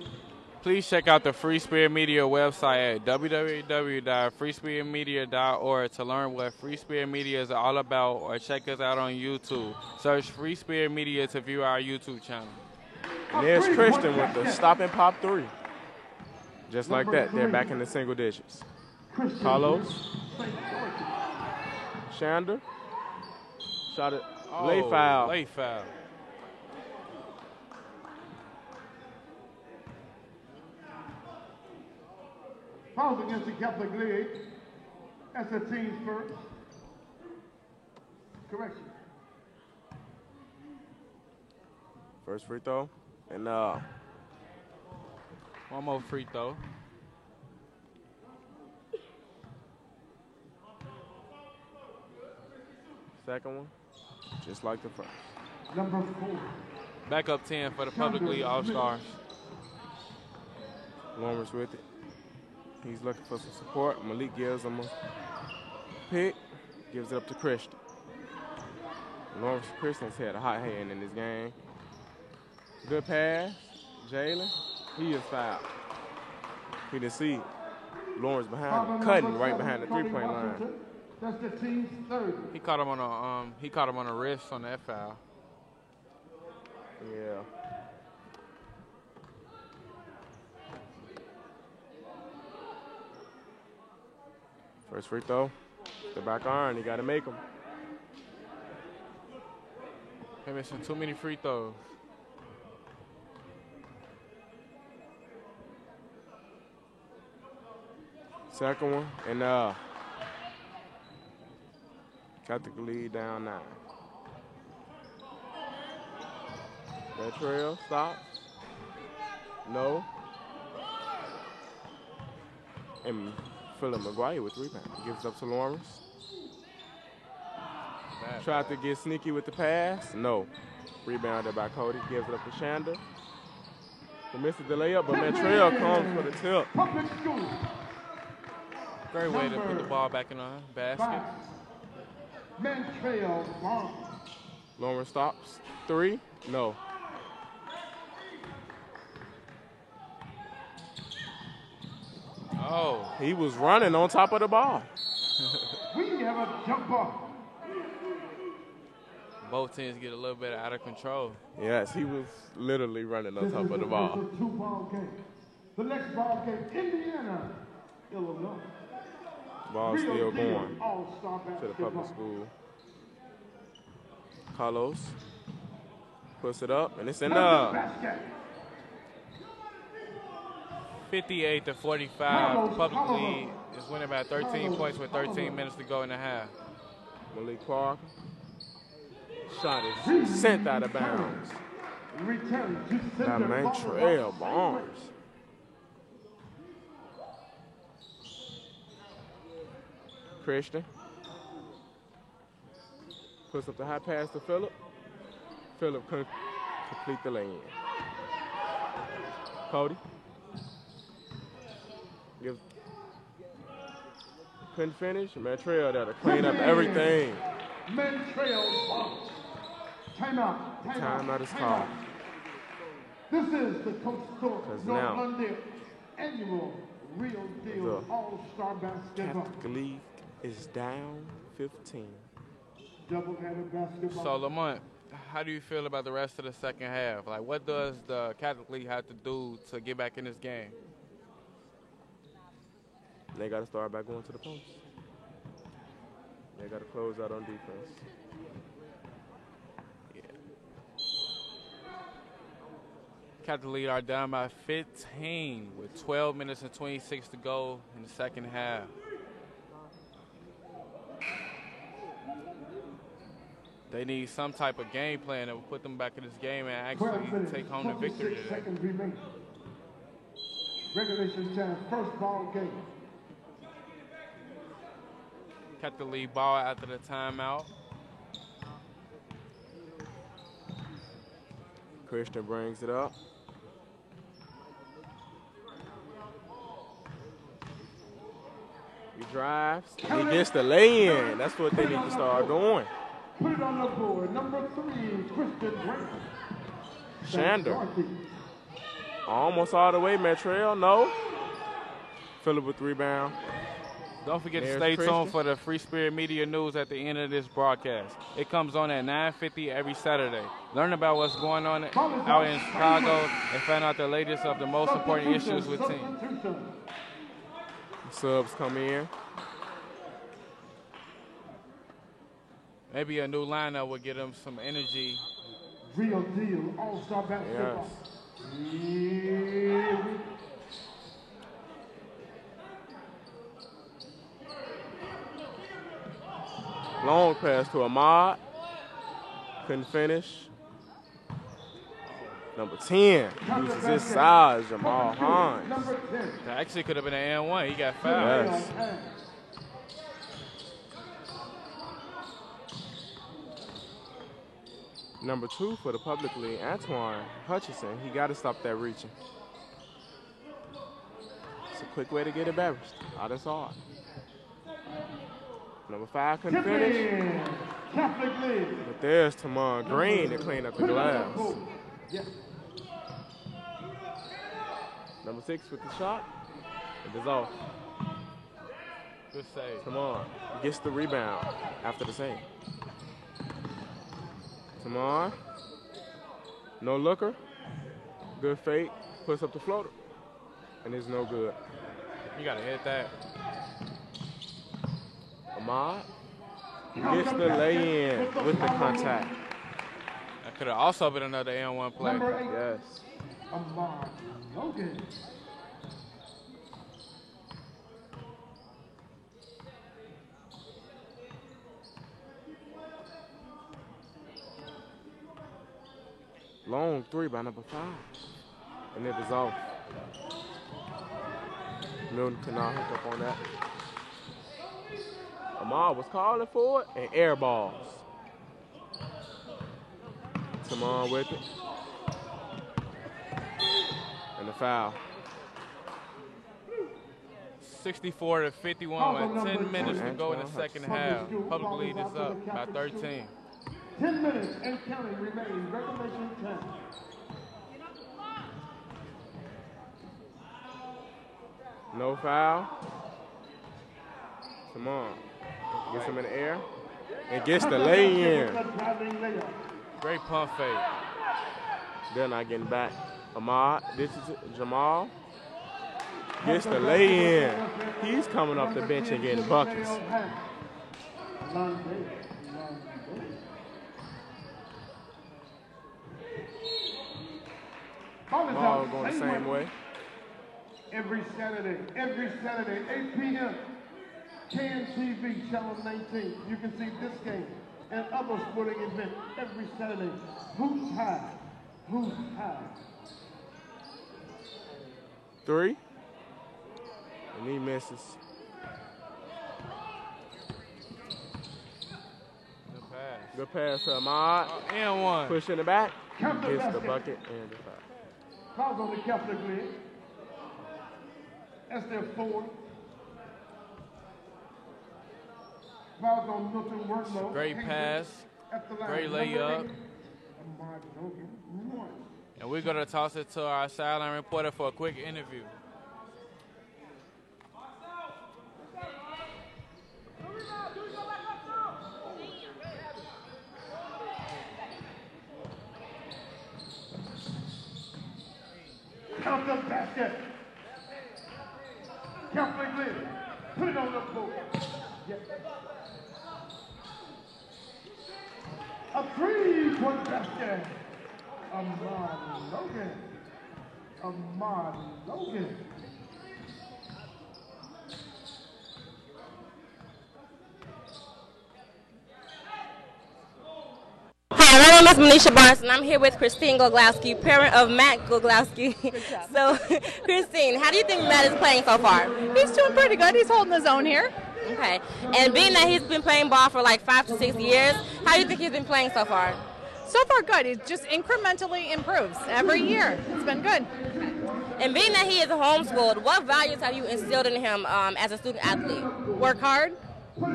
Please check out the Free Spirit Media website at www.freespiritmedia.org to learn what Free Spirit Media is all about, or check us out on YouTube. Search Free Spirit Media to view our YouTube channel. And there's Christian with the stop and pop 3. Just like that, they're back in the single digits. Carlos. Shander. Shot it. Late foul. Late foul. Fouls against the Catholic League. That's the team's first. Correction. First free throw. And one more free throw. Second one. Just like the first. Number 4. Back up 10 for the Public League All-Stars. Lawrence with it. He's looking for some support. Malik gives him a pick. Gives it up to Christian. Lawrence Christian's had a hot hand in this game. Good pass. Jalen. He is fouled. He didn't see Lawrence behind him, cutting right behind the three-point line. That's the team's third. He caught him on a wrist on that foul. Yeah. First free throw. The back iron, you got to make them. They're missing too many free throws. Second one, and got the lead down 9. Betrayal stops. No. And Philip McGuire with 3 pounds. Gives up to Lawrence. Tried to get sneaky with the pass. No. Rebounded by Cody. Gives it up to Shander. Who misses the layup, but Mantrell comes for the tip. Great way to put the ball back in the basket. Mantrell Barnes. Lawrence stops. 3. No. Oh. He was running on top of the ball. We have a jump ball. Both teams get a little bit out of control. Yes, he was literally running on top of the ball. The next ball game, Indiana Illinois. Ball still Rio Deal going All-Star to the public school. Carlos puts it up, and it's in the 58-45. The public lead is winning by 13 points with 13 minutes to go in the half. Malik Parker. Shot is sent out of bounds. That Montreal Barnes. Christian puts up the high pass to Phillip. Phillip couldn't complete the lay-in. Cody couldn't finish. Montreal there to clean up everything. Montreal timeout. Timeout is called. This is the Coach Thorpe now North London annual Real Deal All-Star Basketball. Catholic League is down 15. Double-headed basketball. So, Lamont, how do you feel about the rest of the second half? Like, what does the Catholic League have to do to get back in this game? They got to start back going to the post. They got to close out on defense. Yeah. Catholic League are down by 15 with 12 minutes and 26 to go in the second half. They need some type of game plan that will put them back in this game and actually take home the victory today. Seconds remaining. Regulation time, first ball game. Catholic League ball after the timeout. Christian brings it up. He drives. He gets the lay-in. That's what they need to start doing. Put it on the board. Number 3, Christian Grant. Shander. Almost all the way, Montreal. No. Phillip with rebound. Don't forget to There's stay Christian. tuned for the Free Spirit Media News at the end of this broadcast. It comes on at 9:50 every Saturday. Learn about what's going on out in Chicago and find out the latest of the most important issues with teams. Subs come in. Maybe a new lineup will give them some energy. Real Deal All-Star Basketball. Here we Long pass to Ahmad. Couldn't finish. Number 10 uses his size, Jamal Hines. That actually could have been an N1. He got fouled. Yes. Number 2 for the public league, Antoine Hutchinson. He got to stop that reaching. It's a quick way to get embarrassed. Oh, that's hard. Number 5 couldn't finish. But there's Tamar Green to clean up the glass. Number 6 with the shot. It is off. Good save. Tamar gets the rebound after the save. Tamar. No looker. Good fake. Puts up the floater. And it's no good. You got to hit that. Ahmad gets the lay-in with the contact. That could have also been another N1 play. Yes. Ahmad Logan. Long 3 by number 5. And it is off. Milton cannot hook up on that. Ahmad was calling for it and air balls. Tamar with it. And the foul. 64-51 with 10 minutes to go in the second half. Public lead is up by 13. 10 minutes and counting remain. Regulation time. No foul. Tamar gets him in the air and gets the lay-in. Great pump fake. They're not getting back. Ahmad, this is Jamal. Gets the lay in. He's coming off the bench and getting buckets. Ball going the same way. Every Saturday, 8 p.m. KNTV Channel 19. You can see this game and other sporting events every Saturday. Hoops High. Hoops High. 3. And he misses. Good pass. Good pass to Ahmad. And one. Push in the back. Count the Gets the basket. bucket and the foul. Fouls on the Catholic League. That's their 4. Fouls on Milton Worklow. Great pass. Great layup. And we're going to toss it to our sideline reporter for a quick interview. Count the basket. Catholic League. Put it on the board. A 3-point basket. Ahmad Logan. Ahmad Logan. Hi, my name is Manisha Barnes, and I'm here with Christine Goglowski, parent of Matt Goglowski. So, Christine, how do you think Matt is playing so far? He's doing pretty good. He's holding his own here. Okay. And being that he's been playing ball for like 5 to 6 years, how do you think he's been playing so far? So far, good. It just incrementally improves every year. It's been good. And being that he is homeschooled, what values have you instilled in him as a student athlete? Work hard,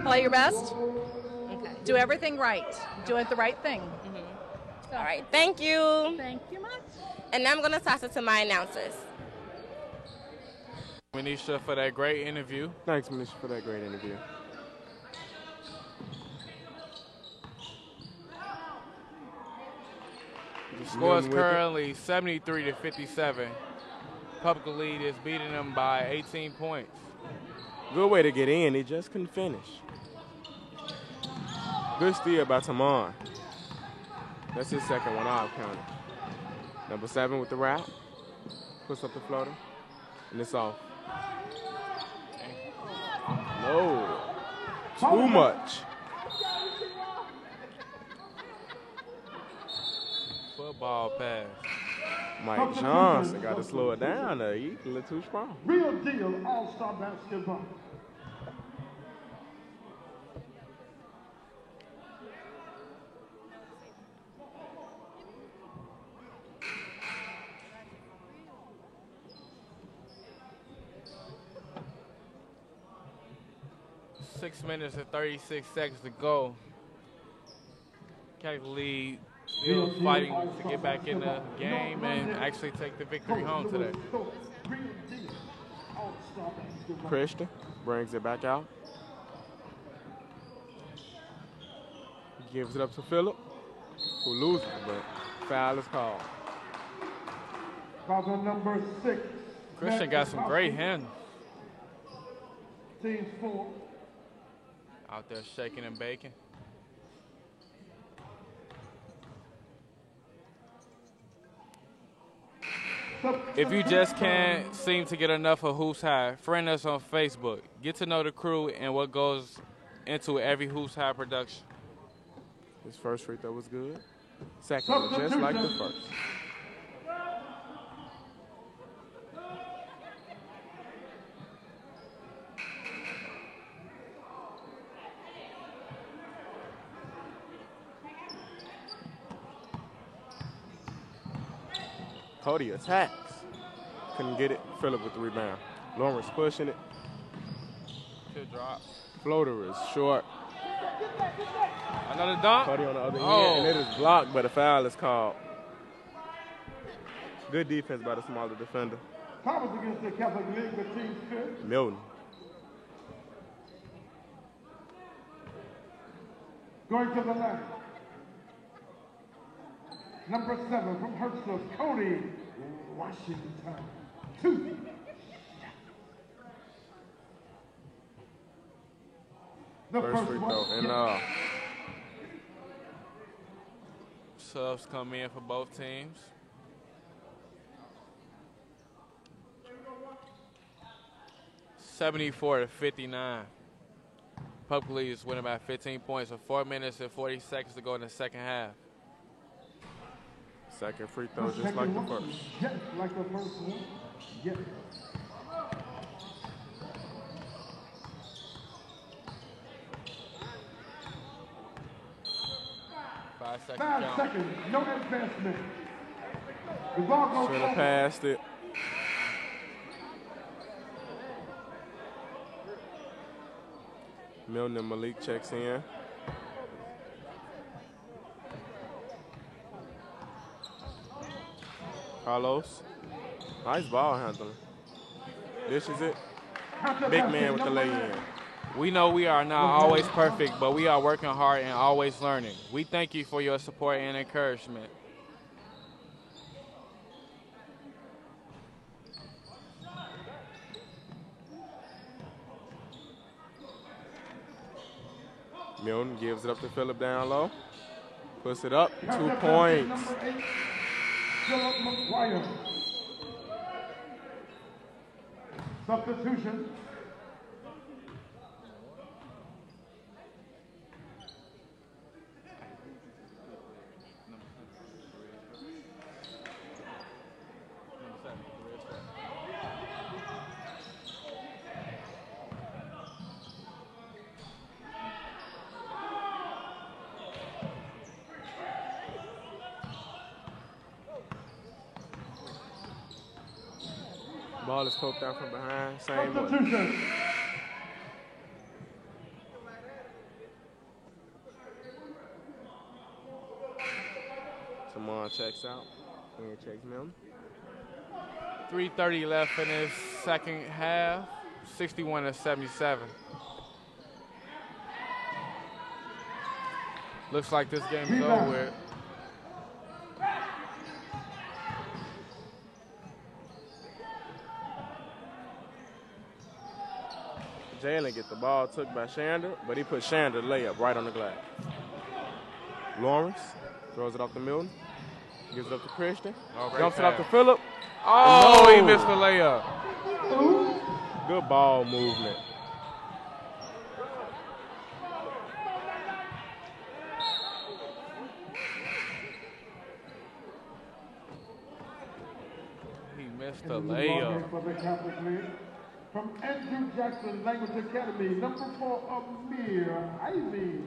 play your best, do everything right, do it the right thing. All right, thank you. Thank you much. And now I'm going to toss it to my announcers. Manisha for that great interview. Thanks, Manisha, for that great interview. The score is currently 73 to 57. Public lead is beating them by 18 points. Good way to get in. He just couldn't finish. Good steal by Tamon. That's his second one I've counted. Number 7 with the wrap. Puts up the floater. And it's off. No. Too much. Football pass. Mike Johnson got to slow it down there. He's a little too strong. Real deal all-star basketball. Six minutes and 36 seconds to go. Catholic lead still fighting to get back in the game and actually take the victory home today. Christian brings it back out. Gives it up to Phillip, who loses, but foul is called. Foul on number 6. Christian got some great hands. Team 4. Out there shaking and baking. If you just can't seem to get enough of Hoops High, friend us on Facebook. Get to know the crew and what goes into every Hoops High production. His first free throw was good. Second was just like the first. Cody attacks. Couldn't get it. Phillip with the rebound. Lawrence pushing it. Good drop. Floater is short. Another dunk. Cody on the other end, and it is blocked, but a foul is called. Good defense by the smaller defender. Thomas against the Catholic League with Team 5. Milton. Going to the line. Number 7 from Hertzville, Cody Washington. 2. First free throw. And subs come in for both teams. (74-59). Public League is winning by 15 points with 4 minutes and 40 seconds to go in the second half. Second free throw, just like the first. Just like the first one. Yes. 5 seconds. 5 seconds. No advancement. The ball goes Should have passed it. Milton and Malik checks in. Carlos. Nice ball handling. This is it. Big man with the lay-in. We know we are not always perfect, but we are working hard and always learning. We thank you for your support and encouragement. Milton gives it up to Phillip down low. Puts it up. 2 points. Number 8, Phillip McGuire. Substitution. Ball is poked out from behind. Same way. Substitution. Saman checks out. And checks Milton. 3:30 left in this second half. 61-77. Looks like this game is over with. Jalen gets the ball took by Shander, but he put Shander layup right on the glass. Lawrence throws it off to Milton. Gives it up to Christian. Jumps it off to Phillip. Oh, he missed the layup. Good ball movement. He missed the layup. From Andrew Jackson Language Academy, number 4, Amir Ivy.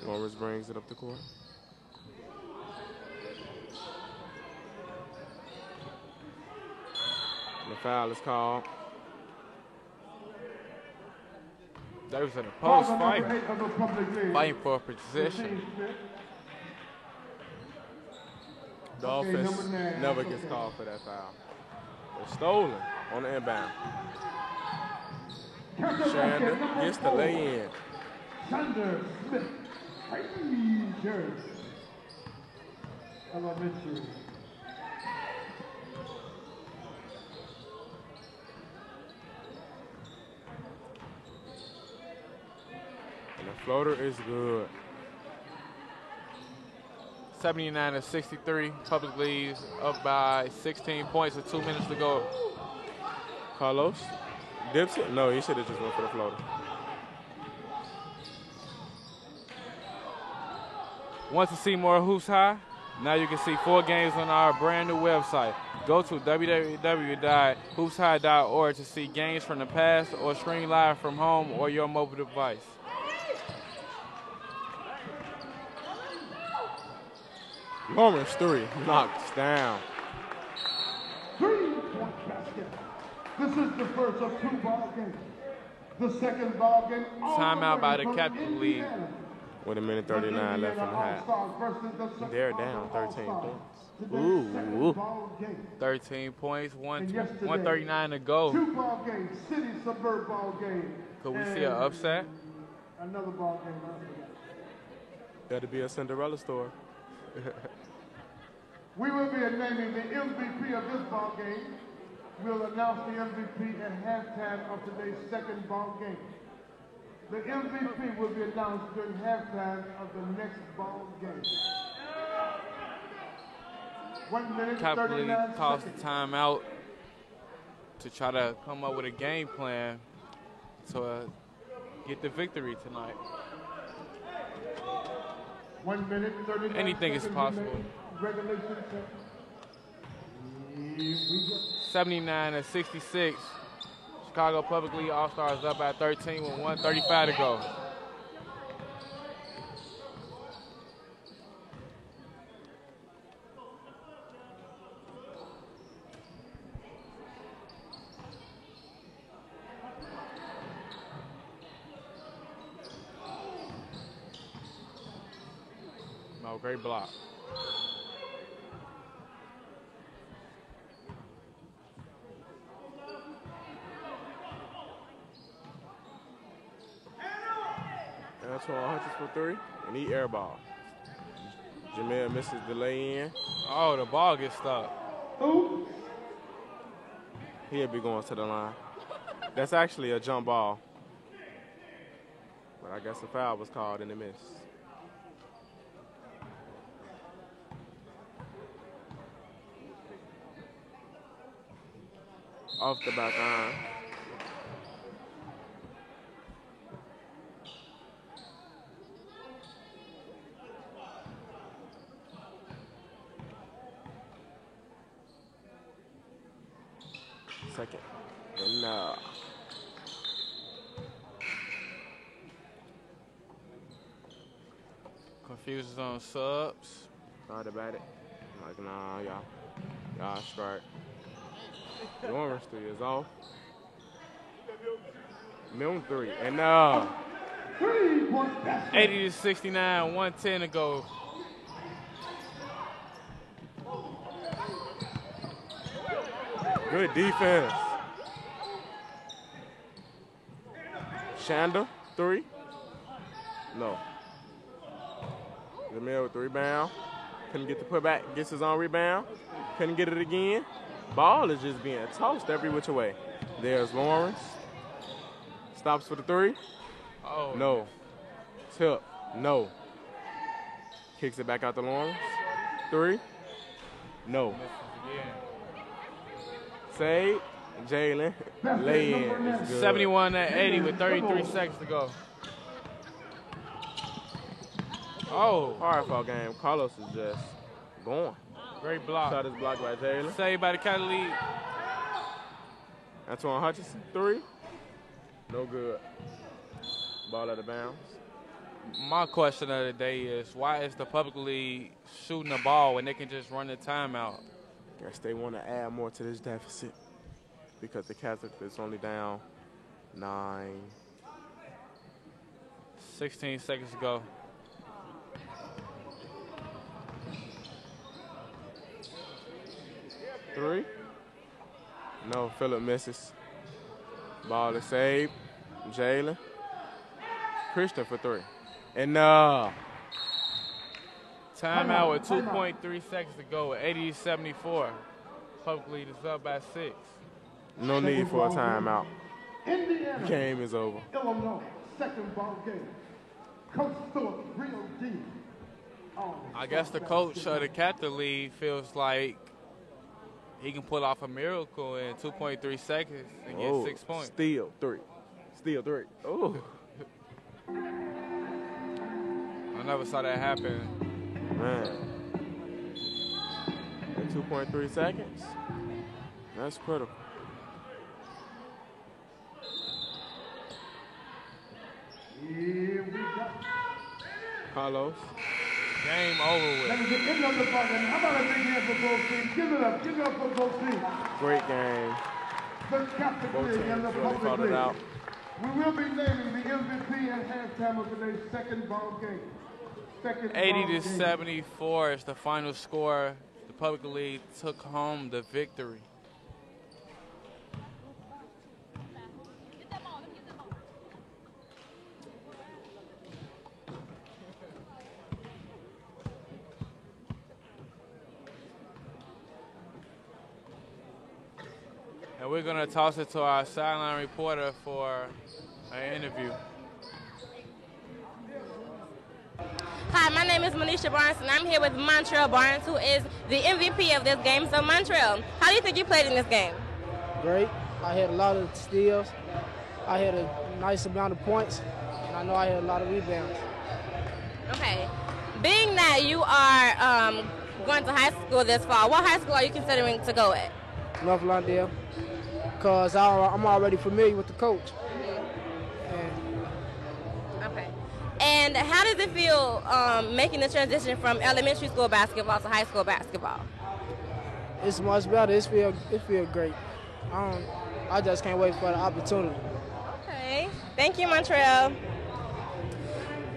Lawrence brings it up the court. The foul is called. They was in a post fighting for position. Dolphins never gets called for that foul. It's stolen on the inbound. Shander gets the lay-in. Sander Smith, Rangers Elementary. And the floater is good. 79-63. Public leads up by 16 points with 2 minutes to go. Carlos dips it. No, he should have just went for the floater. Want to see more Hoops High? Now you can see 4 games on our brand new website. Go to www.hoopshigh.org to see games from the past or stream live from home or your mobile device. Lawrence 3 knocks down. 3-point basket. This is the first of 2 ball games. The second ball game. Timeout by the Capital League. With 1:39 left in the half. They're down 13 points. Ooh. 13 points, 139 to go. 2 ball games, city suburb ball game. Could we see an upset? Another ball game. That'd be a Cinderella story. We will be naming the MVP of this ball game We'll announce the MVP at halftime of today's second ball game. The MVP will be announced during halftime of the next ball game. 1 minute, Capital 39 League tossed seconds. the timeout to try to come up with a game plan to get the victory tonight. 1 minute, 39 Anything is seconds possible. remaining. Regulation time. Here we go. 79-66. Chicago Public League All-Stars up at 13 with 1:35 to go. No, great block. Antoine Hutchins for three, and he air ball. Jamel misses the lay in. Oh, the ball gets stuck. He'll be going to the line. That's actually a jump ball. But I guess a foul was called in the miss. Off the back iron. Second. And Confuses on subs. thought about it. I'm like, nah, y'all strike. Lawrence three is off. Milne three. And 80-69, 1:10 to go. Good defense. Shanda, three. No. Jamil with the rebound. Couldn't get the putback. Gets his own rebound. Couldn't get it again. Ball is just being tossed every which way. There's Lawrence. Stops for the three. Oh. No. Tip. No. Kicks it back out to Lawrence. Three. No. Save. Jalen. Lay in. It's good. 71-80 with 33 seconds to go. Oh. Hard foul game. Carlos is just going. Great block. Shot is blocked by Jalen. Saved by the Capital League. Antoine Hutchinson, three. No good. Ball out of bounds. My question of the day is, why is the Public League shooting the ball when they can just run the timeout? Guess they want to add more to this deficit because the Catholic is only down 9. 16 seconds to go. Three. No, Phillip misses. Ball is saved. Jalen. Christian for three. And timeout with 2.3 seconds to go at 80-74. Public League is up by 6. No need for a timeout. Indiana. The game is over. Illinois, second ball game. Coach Thorpe, real deep. I guess the coach of the Catholic League feels like he can pull off a miracle in 2.3 seconds and get 6 points. Steal three. Oh. I never saw that happen. Man. In 2.3 seconds? That's critical. Here we go. Carlos. Game over with. Let me get in on the button. How about a big hand for both teams? Give it up for both teams. Great game. The Catholic Both League and the teams really Public fought it League. out. We will be naming the MVP at halftime of today's second ball game. 80-74 is the final score. The Public League took home the victory. And we're going to toss it to our sideline reporter for an interview. Hi, my name is Manisha Barnes, and I'm here with Montrell Barnes, who is the MVP of this game. So, Montrell, how do you think you played in this game? Great. I had a lot of steals. I had a nice amount of points, and I know I had a lot of rebounds. Okay. Being that you are going to high school this fall, what high school are you considering to go at? North Lawndale, because I'm already familiar with the coach. Okay. And how does it feel making the transition from elementary school basketball to high school basketball? It's much better. It feel great. I just can't wait for the opportunity. Okay. Thank you, Montrell.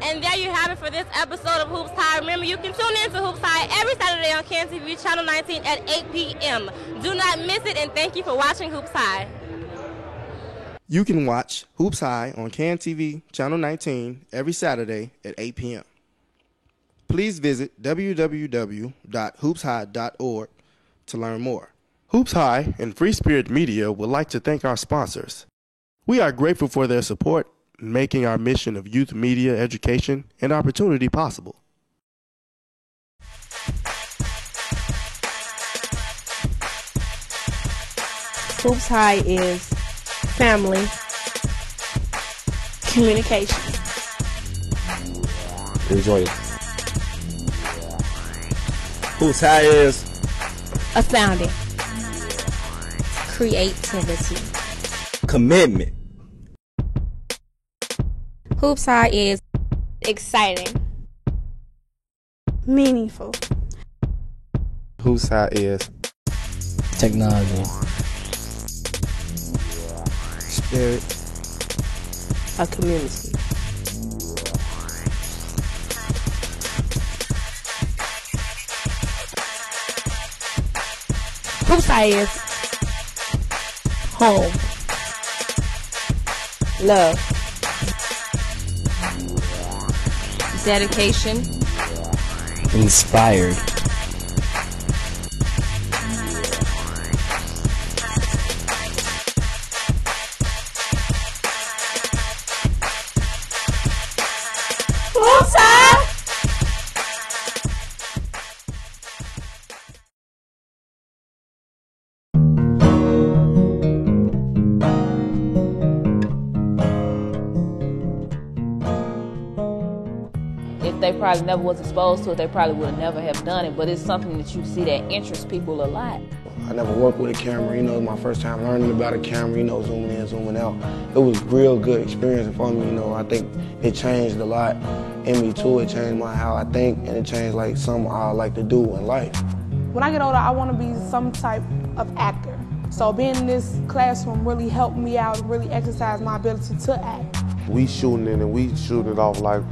And there you have it for this episode of Hoops High. Remember, you can tune in to Hoops High every Saturday on CAN-TV Channel 19 at 8 p.m. Do not miss it, and thank you for watching Hoops High. You can watch Hoops High on CAN-TV Channel 19 every Saturday at 8 p.m. Please visit www.hoopshigh.org to learn more. Hoops High and Free Spirit Media would like to thank our sponsors. We are grateful for their support in making our mission of youth media education and opportunity possible. Hoops High is family, communication. Enjoy it. Hoops High is astounding, creativity, commitment. Hoops High is exciting, meaningful. Hoops High is technology, spirit, a community. Hoops High is home, love, dedication, inspired, Hoops High. If they probably never was exposed to it, they probably would never have done it, but it's something that you see that interests people a lot. I never worked with a camera, you know, my first time learning about a camera, you know, zooming in, zooming out. It was a real good experience for me, you know. I think it changed a lot in me too. It changed how I think, and it changed like something I like to do in life. When I get older, I want to be some type of actor. So being in this classroom really helped me out, really exercise my ability to act. We shooting it and we shooting it off like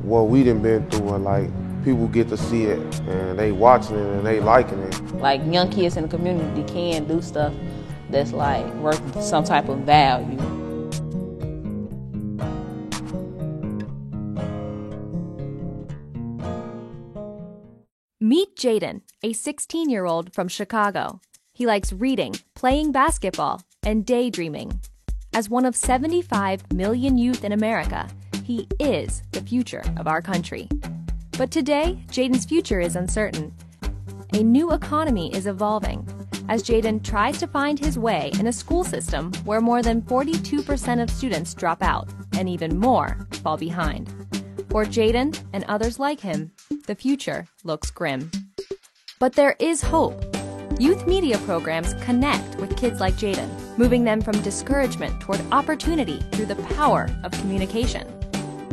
what we done been through, and like people get to see it and they watching it and they liking it. Like young kids in the community can do stuff that's like worth some type of value. Meet Jaden, a 16-year-old from Chicago. He likes reading, playing basketball, and daydreaming. As one of 75 million youth in America, he is the future of our country. But today, Jaden's future is uncertain. A new economy is evolving as Jaden tries to find his way in a school system where more than 42% of students drop out and even more fall behind. For Jaden and others like him, the future looks grim. But there is hope. Youth media programs connect with kids like Jaden, moving them from discouragement toward opportunity through the power of communication.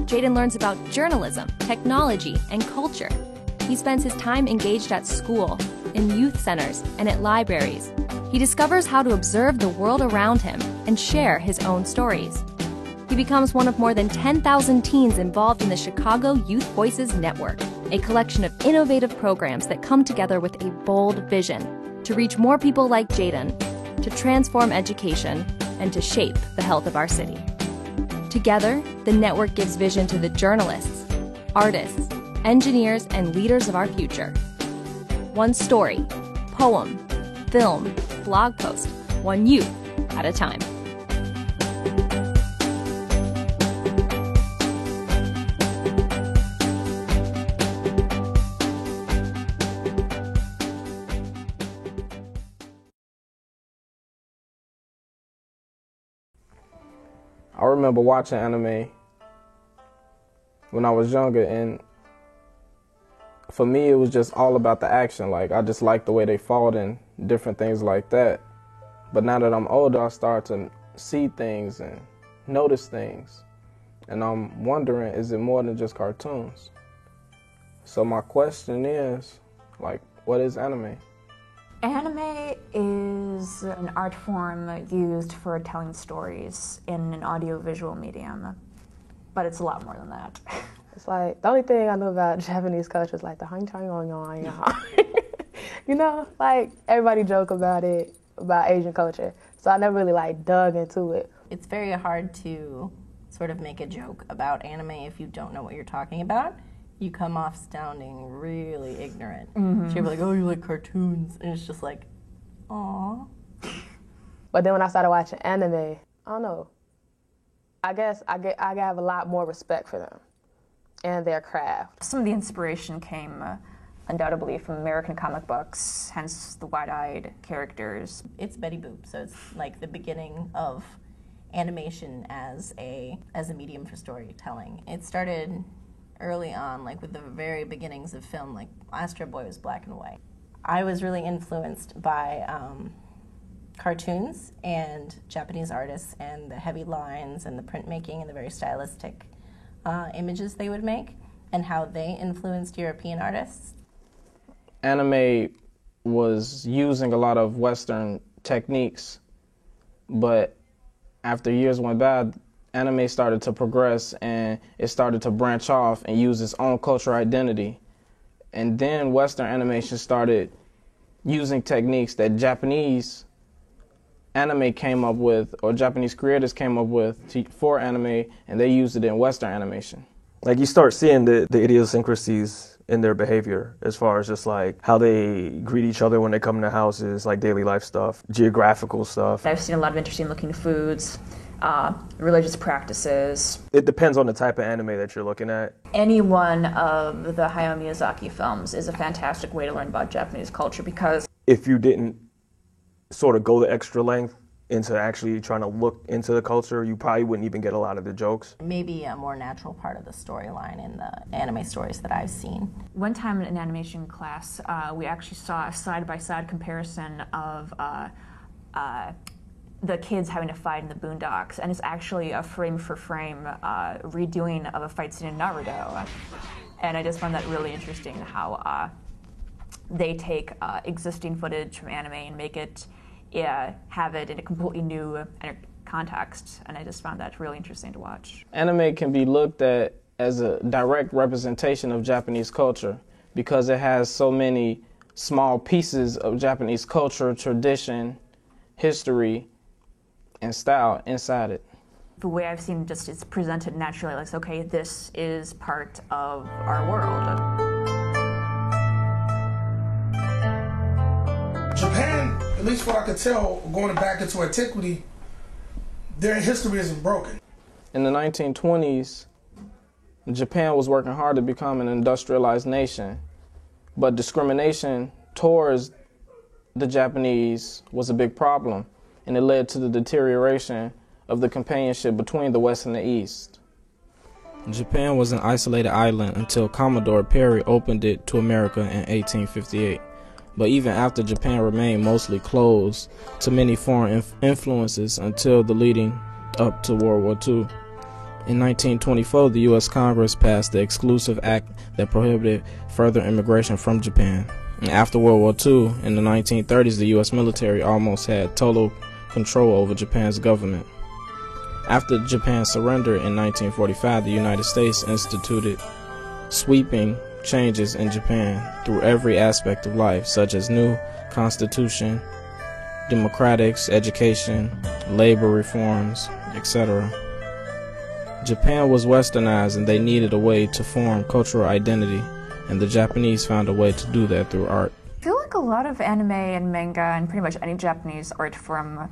Jaden learns about journalism, technology, and culture. He spends his time engaged at school, in youth centers, and at libraries. He discovers how to observe the world around him and share his own stories. He becomes one of more than 10,000 teens involved in the Chicago Youth Voices Network, a collection of innovative programs that come together with a bold vision to reach more people like Jaden, to transform education, and to shape the health of our city. Together, the network gives vision to the journalists, artists, engineers, and leaders of our future. One story, poem, film, blog post, one youth at a time. I remember watching anime when I was younger, and for me it was just all about the action. Like, I just liked the way they fought and different things like that. But now that I'm older, I start to see things and notice things, and I'm wondering, is it more than just cartoons? So my question is, like, what is anime? Anime is an art form used for telling stories in an audiovisual medium, but it's a lot more than that. It's like, the only thing I know about Japanese culture is like the hang chang on yon. You know, like everybody joke about it, about Asian culture. So I never really like dug into it. It's very hard to sort of make a joke about anime if you don't know what you're talking about. You come off sounding really ignorant. Mhm. So you're like, oh, you like cartoons. And it's just like, aw. But then when I started watching anime, I don't know. I guess I have a lot more respect for them and their craft. Some of the inspiration came undoubtedly from American comic books, hence the wide-eyed characters. It's Betty Boop, so it's like the beginning of animation as a medium for storytelling. It started early on, like with the very beginnings of film, like Astro Boy was black and white. I was really influenced by cartoons and Japanese artists and the heavy lines and the printmaking and the very stylistic images they would make and how they influenced European artists. Anime was using a lot of Western techniques, but after years went by, anime started to progress and it started to branch off and use its own cultural identity. And then Western animation started using techniques that Japanese anime came up with, or Japanese creators came up with for anime, and they used it in Western animation. Like, you start seeing the idiosyncrasies in their behavior, as far as just like how they greet each other when they come into houses, like daily life stuff, geographical stuff. I've seen a lot of interesting looking foods, religious practices. It depends on the type of anime that you're looking at. Any one of the Hayao Miyazaki films is a fantastic way to learn about Japanese culture, because if you didn't sort of go the extra length into actually trying to look into the culture, you probably wouldn't even get a lot of the jokes. Maybe a more natural part of the storyline in the anime stories that I've seen. One time in animation class, we actually saw a side-by-side comparison of the kids having to fight in the Boondocks, and it's actually a frame-for-frame redoing of a fight scene in Naruto. And I just found that really interesting, how they take existing footage from anime and make it, have it in a completely new context, and I just found that really interesting to watch. Anime can be looked at as a direct representation of Japanese culture because it has so many small pieces of Japanese culture, tradition, history, and style inside it. The way I've seen just it's presented naturally, like, okay, this is part of our world. Japan, at least what I could tell, going back into antiquity, their history isn't broken. In the 1920s, Japan was working hard to become an industrialized nation, but discrimination towards the Japanese was a big problem, and it led to the deterioration of the companionship between the West and the East. Japan was an isolated island until Commodore Perry opened it to America in 1858. But even after Japan remained mostly closed to many foreign influences until the leading up to World War II. In 1924, the U.S. Congress passed the Exclusive Act that prohibited further immigration from Japan. And after World War II, in the 1930s, the U.S. military almost had total control over Japan's government. After Japan's surrender in 1945, the United States instituted sweeping changes in Japan through every aspect of life, such as new constitution, democratics, education, labor reforms, etc. Japan was westernized and they needed a way to form cultural identity, and the Japanese found a way to do that through art. I feel like like a lot of anime and manga and pretty much any Japanese art form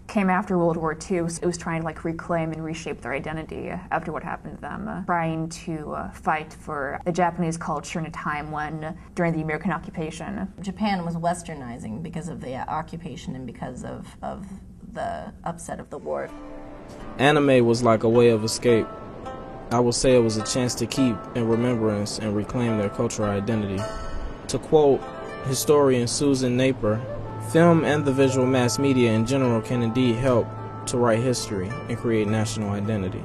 came after World War II. So it was trying to like reclaim and reshape their identity after what happened to them, trying to fight for the Japanese culture in a time when, during the American occupation, Japan was westernizing because of the occupation and because of the upset of the war. Anime was like a way of escape. I would say it was a chance to keep in remembrance and reclaim their cultural identity. To quote historian Susan Napier, film and the visual mass media in general can indeed help to write history and create national identity.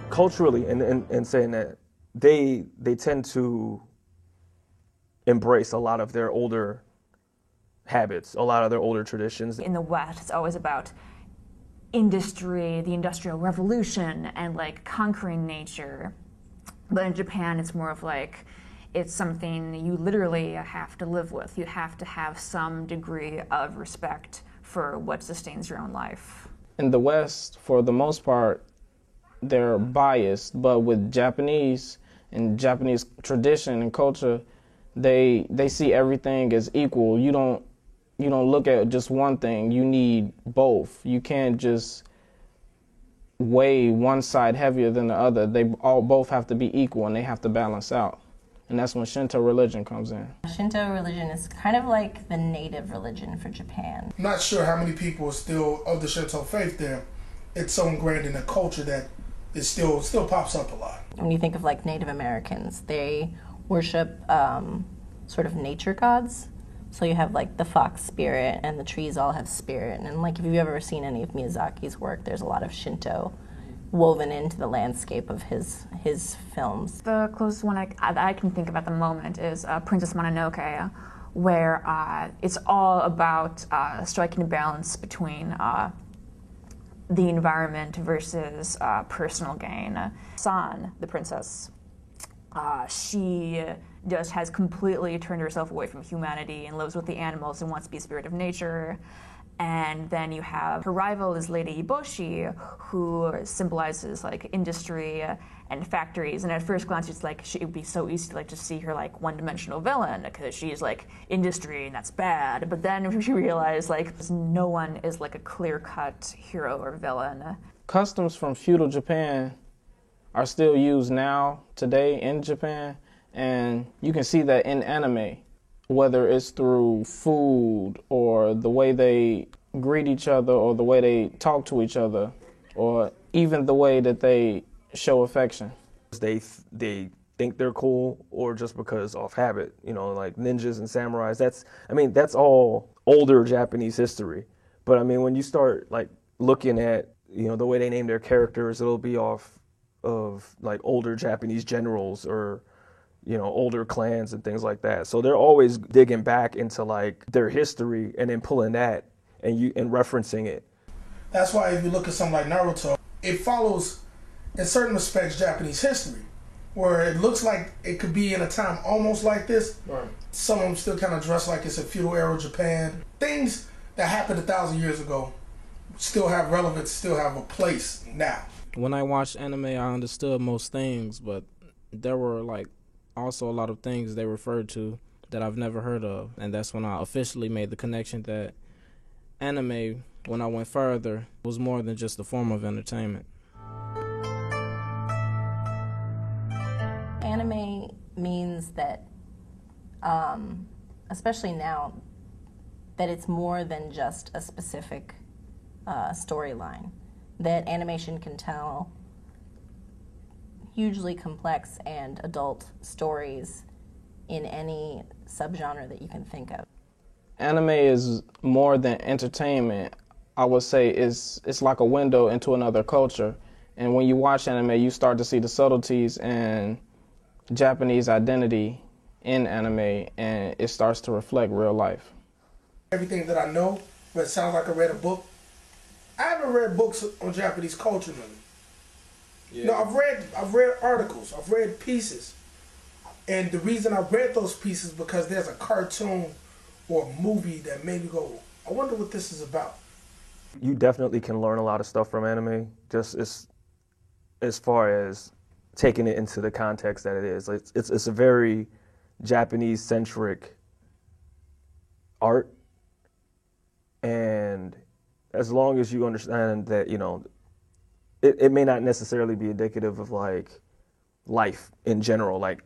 Culturally, and saying that, they tend to embrace a lot of their older habits, a lot of their older traditions. In the West, it's always about industry, the Industrial Revolution, and like conquering nature. But in Japan, it's more of like, it's something you literally have to live with. You have to have some degree of respect for what sustains your own life. In the West, for the most part, they're biased, but with Japanese and Japanese tradition and culture, they see everything as equal. You don't look at just one thing. You need both. You can't just weigh one side heavier than the other. They both have to be equal, and they have to balance out. And that's when Shinto religion comes in. Shinto religion is kind of like the native religion for Japan. I'm not sure how many people are still of the Shinto faith there. It's so ingrained in the culture that it still pops up a lot. When you think of like Native Americans, they worship sort of nature gods. So you have like the fox spirit, and the trees all have spirit. And like if you've ever seen any of Miyazaki's work, there's a lot of Shinto woven into the landscape of his films. The closest one I can think of at the moment is Princess Mononoke, where it's all about striking a balance between the environment versus personal gain. San, the princess, she just has completely turned herself away from humanity and lives with the animals and wants to be a spirit of nature. And then you have her rival is Lady Eboshi, who symbolizes like industry and factories. And at first glance, it's like it would be so easy to like just see her like one-dimensional villain because she's like industry and that's bad. But then you realize like no one is like a clear-cut hero or villain. Customs from feudal Japan are still used now today in Japan, and you can see that in anime. Whether it's through food or the way they greet each other or the way they talk to each other or even the way that they show affection. They think they're cool or just because of habit, like ninjas and samurais. That's all older Japanese history. But I mean, when you start like looking at, the way they name their characters, it'll be off of like older Japanese generals or older clans and things like that. So they're always digging back into like their history and then pulling that and referencing it. That's why if you look at something like Naruto, it follows in certain respects Japanese history, where it looks like it could be in a time almost like this. Right. Some of them still kind of dress like it's a feudal era Japan. Things that happened 1,000 years ago still have relevance, still have a place now. When I watched anime, I understood most things, but there were like also a lot of things they referred to that I've never heard of, and that's when I officially made the connection that anime, when I went further, was more than just a form of entertainment. Anime means that, especially now, that it's more than just a specific storyline, that animation can tell hugely complex and adult stories in any subgenre that you can think of. Anime is more than entertainment. I would say it's like a window into another culture. And when you watch anime, you start to see the subtleties and Japanese identity in anime, and it starts to reflect real life. Everything that I know, but it sounds like I read a book. I haven't read books on Japanese culture, really. Yeah. No, I've read articles, I've read pieces. And the reason I read those pieces because there's a cartoon or a movie that made me go, I wonder what this is about. You definitely can learn a lot of stuff from anime, just as far as taking it into the context that it is. It's a very Japanese-centric art, and as long as you understand that, you know, it may not necessarily be indicative of like life in general, like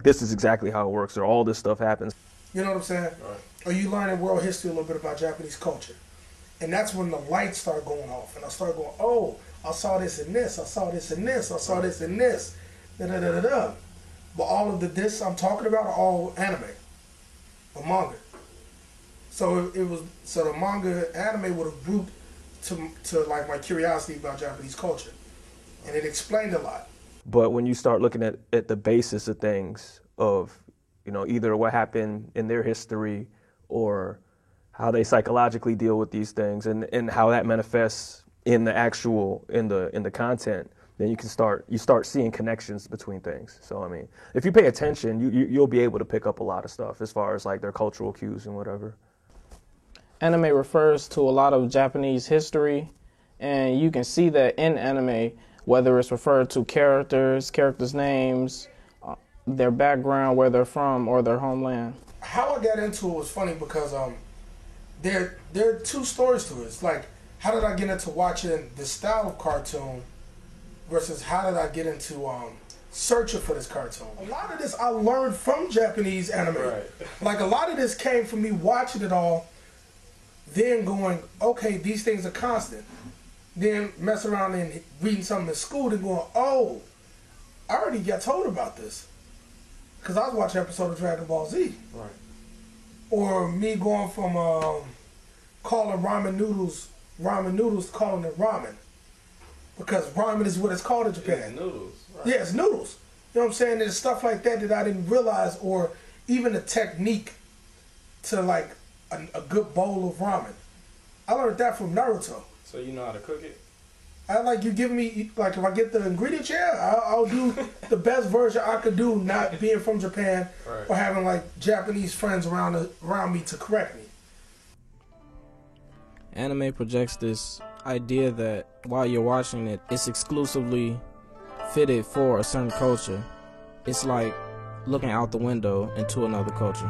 this is exactly how it works, or all this stuff happens. You know what I'm saying? Right. Or you learn in world history a little bit about Japanese culture. And that's when the lights start going off. And I start going, oh, I saw this and this, I saw this and this, I saw this and this, da-da-da-da-da. But all of this I'm talking about are all anime or manga. So the manga anime would have grouped to like my curiosity about Japanese culture. And it explained a lot. But when you start looking at the basis of things, of, you know, either what happened in their history or how they psychologically deal with these things, and how that manifests in the actual in the content, then you start seeing connections between things. So I mean, if you pay attention, you'll be able to pick up a lot of stuff as far as like their cultural cues and whatever. Anime refers to a lot of Japanese history, and you can see that in anime, whether it's referred to characters' names, their background, where they're from, or their homeland. How I got into it was funny because there are two stories to it. It's like, how did I get into watching this style of cartoon versus how did I get into searching for this cartoon? A lot of this I learned from Japanese anime. Right. Like a lot of this came from me watching it all, then going, okay, these things are constant. Then messing around and reading something in school and going, oh, I already got told about this. Because I was watching an episode of Dragon Ball Z. Right. Or me going from calling ramen noodles to calling it ramen. Because ramen is what it's called in Japan. It's noodles. Right. Yeah, it's noodles. You know what I'm saying? There's stuff like that I didn't realize, or even the technique to like a good bowl of ramen. I learned that from Naruto. So you know how to cook it? I like you give me, like if I get the ingredients, yeah, I'll do the best version I could do, not being from Japan, right, or having like Japanese friends around me to correct me. Anime projects this idea that while you're watching it, it's exclusively fitted for a certain culture. It's like looking out the window into another culture.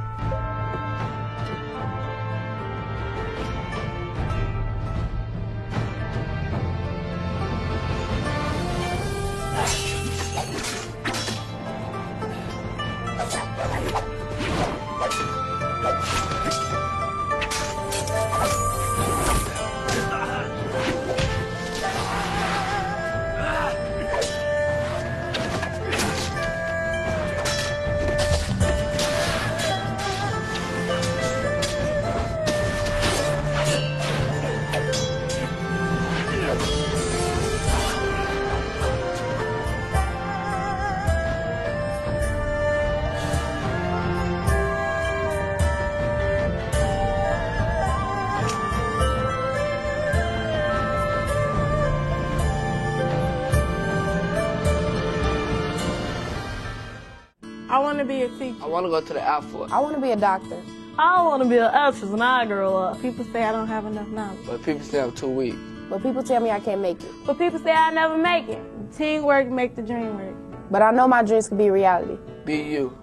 I want to be a teacher. I want to go to the Air Force. I want to be a doctor. I want to be an actress when I grow up. People say I don't have enough knowledge. But people say I'm too weak. But people tell me I can't make it. But people say I never make it. Teamwork make the dream work. But I know my dreams can be reality. Be you.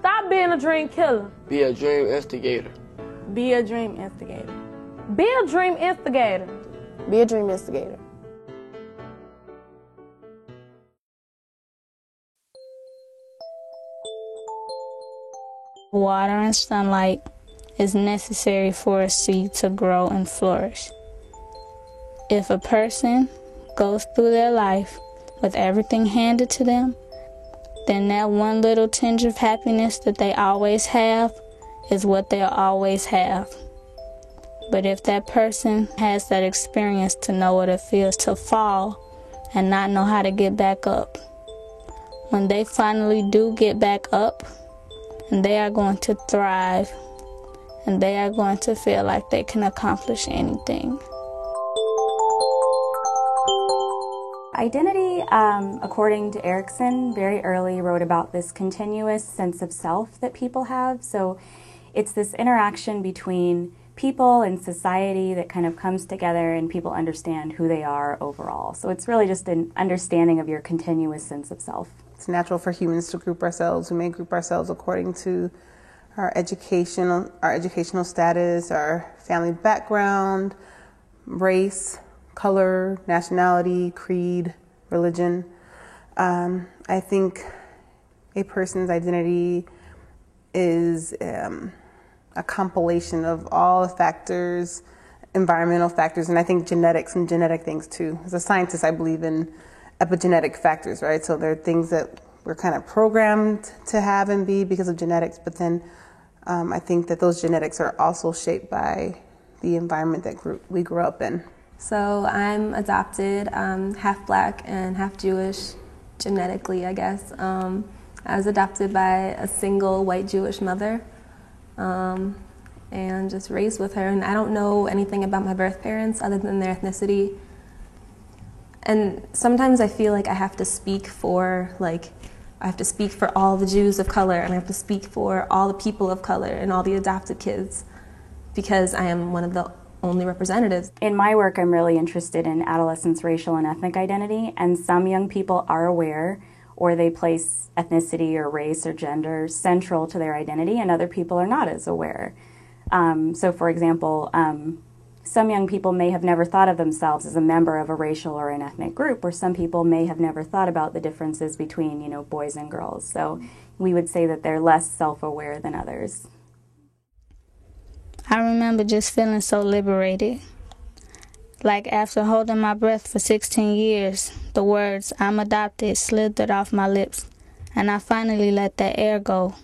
Stop being a dream killer. Be a dream instigator. Be a dream instigator. Be a dream instigator. Be a dream instigator. Water and sunlight is necessary for a seed to grow and flourish. If a person goes through their life with everything handed to them, then that one little tinge of happiness that they always have is what they'll always have. But if that person has that experience to know what it feels to fall and not know how to get back up, when they finally do get back up, and they are going to thrive, and they are going to feel like they can accomplish anything. Identity, according to Erikson, very early wrote about this continuous sense of self that people have. So it's this interaction between people and society that kind of comes together and people understand who they are overall. So it's really just an understanding of your continuous sense of self. It's natural for humans to group ourselves. We may group ourselves according to our educational status, our family background, race, color, nationality, creed, religion. I think a person's identity is a compilation of all the factors, environmental factors, and I think genetics and genetic things too. As a scientist, I believe in epigenetic factors, right? So there are things that we're kind of programmed to have and be because of genetics, but then I think that those genetics are also shaped by the environment that we grew up in. So I'm adopted, half black and half Jewish, genetically, I guess. I was adopted by a single white Jewish mother and just raised with her. And I don't know anything about my birth parents other than their ethnicity. And sometimes I feel like I have to speak for, all the Jews of color, and I have to speak for all the people of color and all the adopted kids because I am one of the only representatives. In my work, I'm really interested in adolescents' racial and ethnic identity, and some young people are aware, or they place ethnicity or race or gender central to their identity, and other people are not as aware. So for example, some young people may have never thought of themselves as a member of a racial or an ethnic group, or some people may have never thought about the differences between, boys and girls. So we would say that they're less self-aware than others. I remember just feeling so liberated. Like after holding my breath for 16 years, the words, "I'm adopted," slithered off my lips, and I finally let that air go.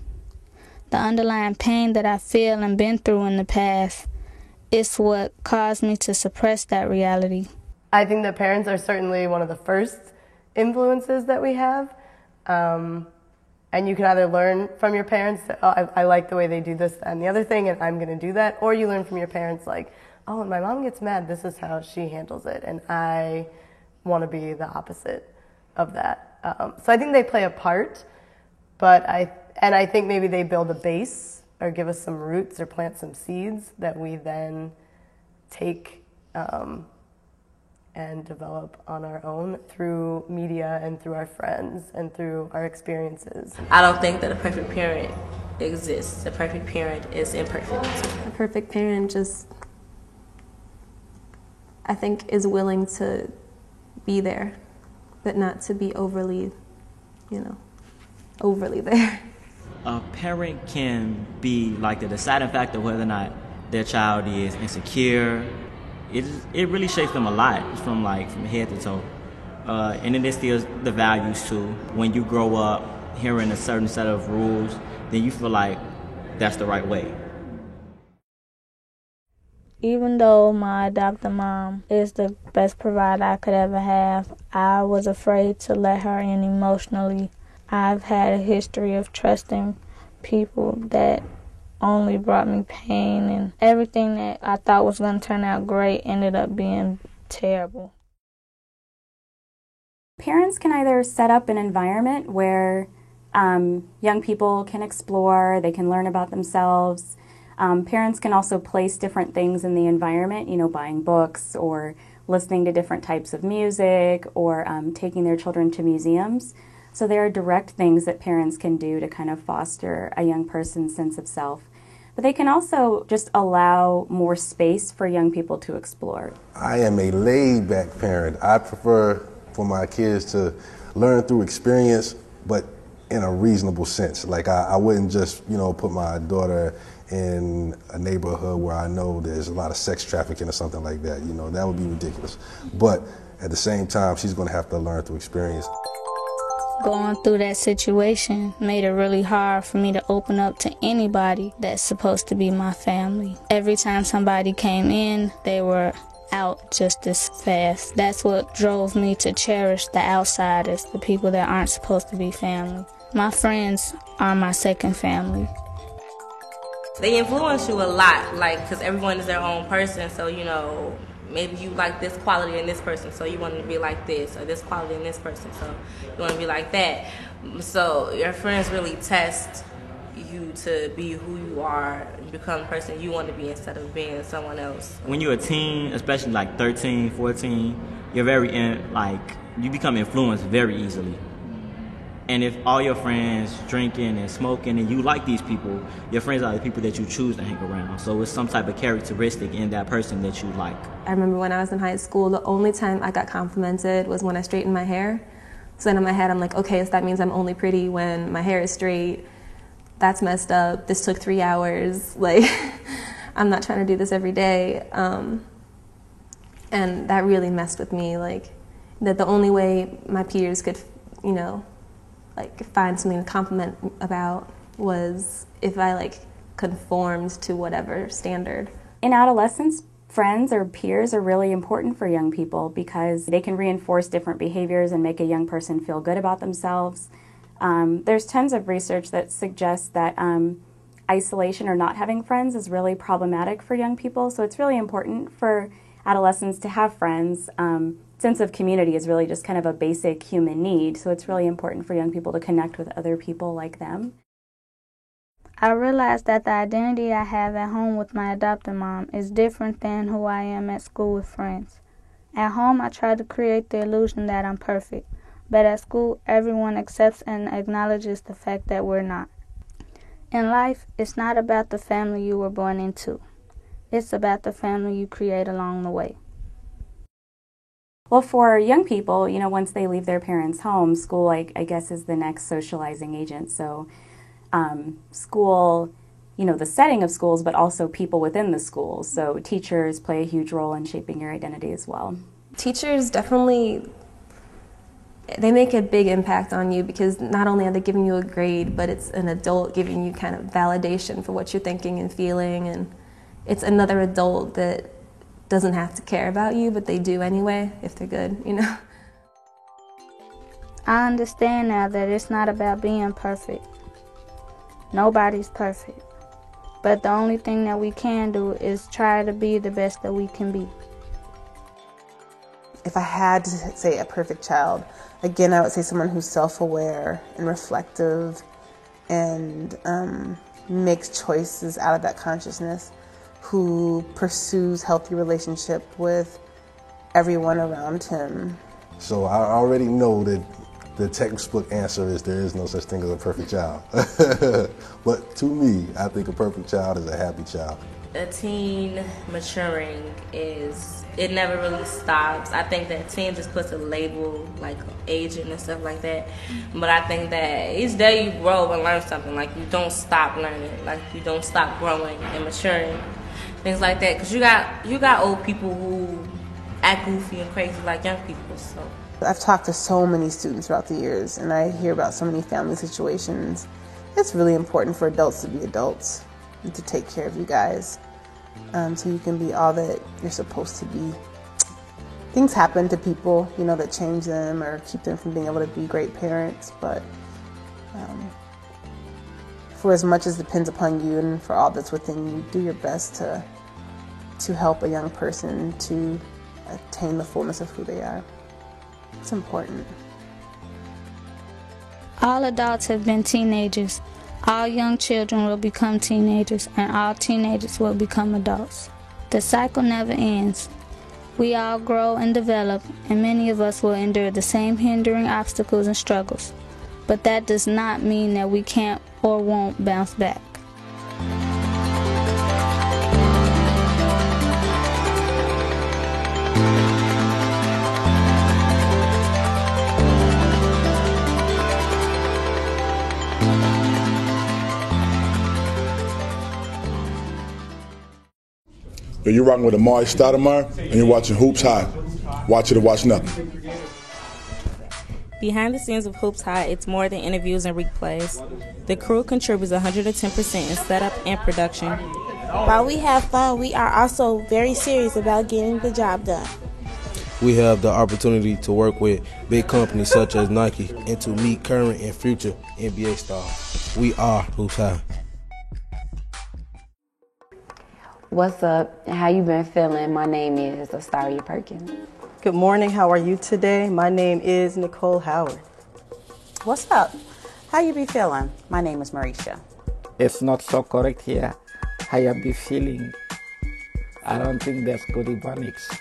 The underlying pain that I feel and been through in the past is what caused me to suppress that reality. I think that parents are certainly one of the first influences that we have. And you can either learn from your parents, I like the way they do this and the other thing, and I'm going to do that, or you learn from your parents like, oh, when my mom gets mad, this is how she handles it, and I want to be the opposite of that. So I think they play a part, but I think maybe they build a base or give us some roots or plant some seeds that we then take and develop on our own through media and through our friends and through our experiences. I don't think that a perfect parent exists. A perfect parent is imperfect. A perfect parent just, I think, is willing to be there, but not to be overly, overly there. A parent can be like the deciding factor whether or not their child is insecure. It really shapes them a lot from head to toe. And it instills the values too. When you grow up hearing a certain set of rules, then you feel like that's the right way. Even though my adopted mom is the best provider I could ever have, I was afraid to let her in emotionally. I've had a history of trusting people that only brought me pain, and everything that I thought was going to turn out great ended up being terrible. Parents can either set up an environment where young people can explore, they can learn about themselves. Parents can also place different things in the environment, buying books or listening to different types of music or taking their children to museums. So there are direct things that parents can do to kind of foster a young person's sense of self. But they can also just allow more space for young people to explore. I am a laid-back parent. I prefer for my kids to learn through experience, but in a reasonable sense. Like I wouldn't just, put my daughter in a neighborhood where I know there's a lot of sex trafficking or something like that. That would be ridiculous. But at the same time, she's going to have to learn through experience. Going through that situation made it really hard for me to open up to anybody that's supposed to be my family. Every time somebody came in, they were out just as fast. That's what drove me to cherish the outsiders, the people that aren't supposed to be family. My friends are my second family. They influence you a lot, because everyone is their own person, so, maybe you like this quality in this person, so you want to be like this, or this quality in this person, so you want to be like that. So your friends really test you to be who you are and become the person you want to be instead of being someone else. When you're a teen, especially 13, 14, you're you become influenced very easily. And if all your friends drinking and smoking and you like these people, your friends are the people that you choose to hang around. So it's some type of characteristic in that person that you like. I remember when I was in high school, the only time I got complimented was when I straightened my hair. So then in my head, I'm like, okay, so that means I'm only pretty when my hair is straight. That's messed up. This took 3 hours. Like, I'm not trying to do this every day. And that really messed with me. Like, that the only way my peers could, you know, like find something to compliment about was if I like conformed to whatever standard. In adolescence, friends or peers are really important for young people because they can reinforce different behaviors and make a young person feel good about themselves. There's tons of research that suggests that isolation or not having friends is really problematic for young people, so it's really important for adolescents to have friends. Sense of community is really just kind of a basic human need, so it's really important for young people to connect with other people like them. I realized that the identity I have at home with my adopted mom is different than who I am at school with friends. At home, I try to create the illusion that I'm perfect, but at school, everyone accepts and acknowledges the fact that we're not. In life, it's not about the family you were born into. It's about the family you create along the way. Well, for young people, you know, once they leave their parents' home, school, I guess, is the next socializing agent. So school, you know, the setting of schools, but also people within the schools. So teachers play a huge role in shaping your identity as well. Teachers definitely, they make a big impact on you because not only are they giving you a grade, but it's an adult giving you kind of validation for what you're thinking and feeling, and it's another adult that doesn't have to care about you, but they do anyway if they're good, you know. I understand now that it's not about being perfect. Nobody's perfect. But the only thing that we can do is try to be the best that we can be. If I had to say a perfect child, again, I would say someone who's self-aware and reflective and makes choices out of that consciousness, who pursues healthy relationship with everyone around him. So I already know that the textbook answer is there is no such thing as a perfect child. But to me, I think a perfect child is a happy child. A teen maturing it never really stops. I think that teen just puts a label, like aging and stuff like that. But I think that each day you grow and learn something. Like, you don't stop learning. Like, you don't stop growing and maturing. Things like that. Because you got old people who act goofy and crazy like young people. So I've talked to so many students throughout the years, and I hear about so many family situations. It's really important for adults to be adults and to take care of you guys, so you can be all that you're supposed to be. Things happen to people, you know, that change them or keep them from being able to be great parents, but for as much as depends upon you and for all that's within you, do your best to help a young person to attain the fullness of who they are. It's important. All adults have been teenagers. All young children will become teenagers, and all teenagers will become adults. The cycle never ends. We all grow and develop, and many of us will endure the same hindering obstacles and struggles. But that does not mean that we can't or won't bounce back. You're rocking with Amari Stoudemire, and you're watching Hoops High. Watch it or watch nothing. Behind the scenes of Hoops High, it's more than interviews and replays. The crew contributes 110% in setup and production. While we have fun, we are also very serious about getting the job done. We have the opportunity to work with big companies such as Nike and to meet current and future NBA stars. We are Hoops High. What's up? How you been feeling? My name is Astaria Perkins. Good morning. How are you today? My name is Nicole Howard. What's up? How you be feeling? My name is Marisha. It's not so correct here. How you be feeling? I don't think that's good Ebonics.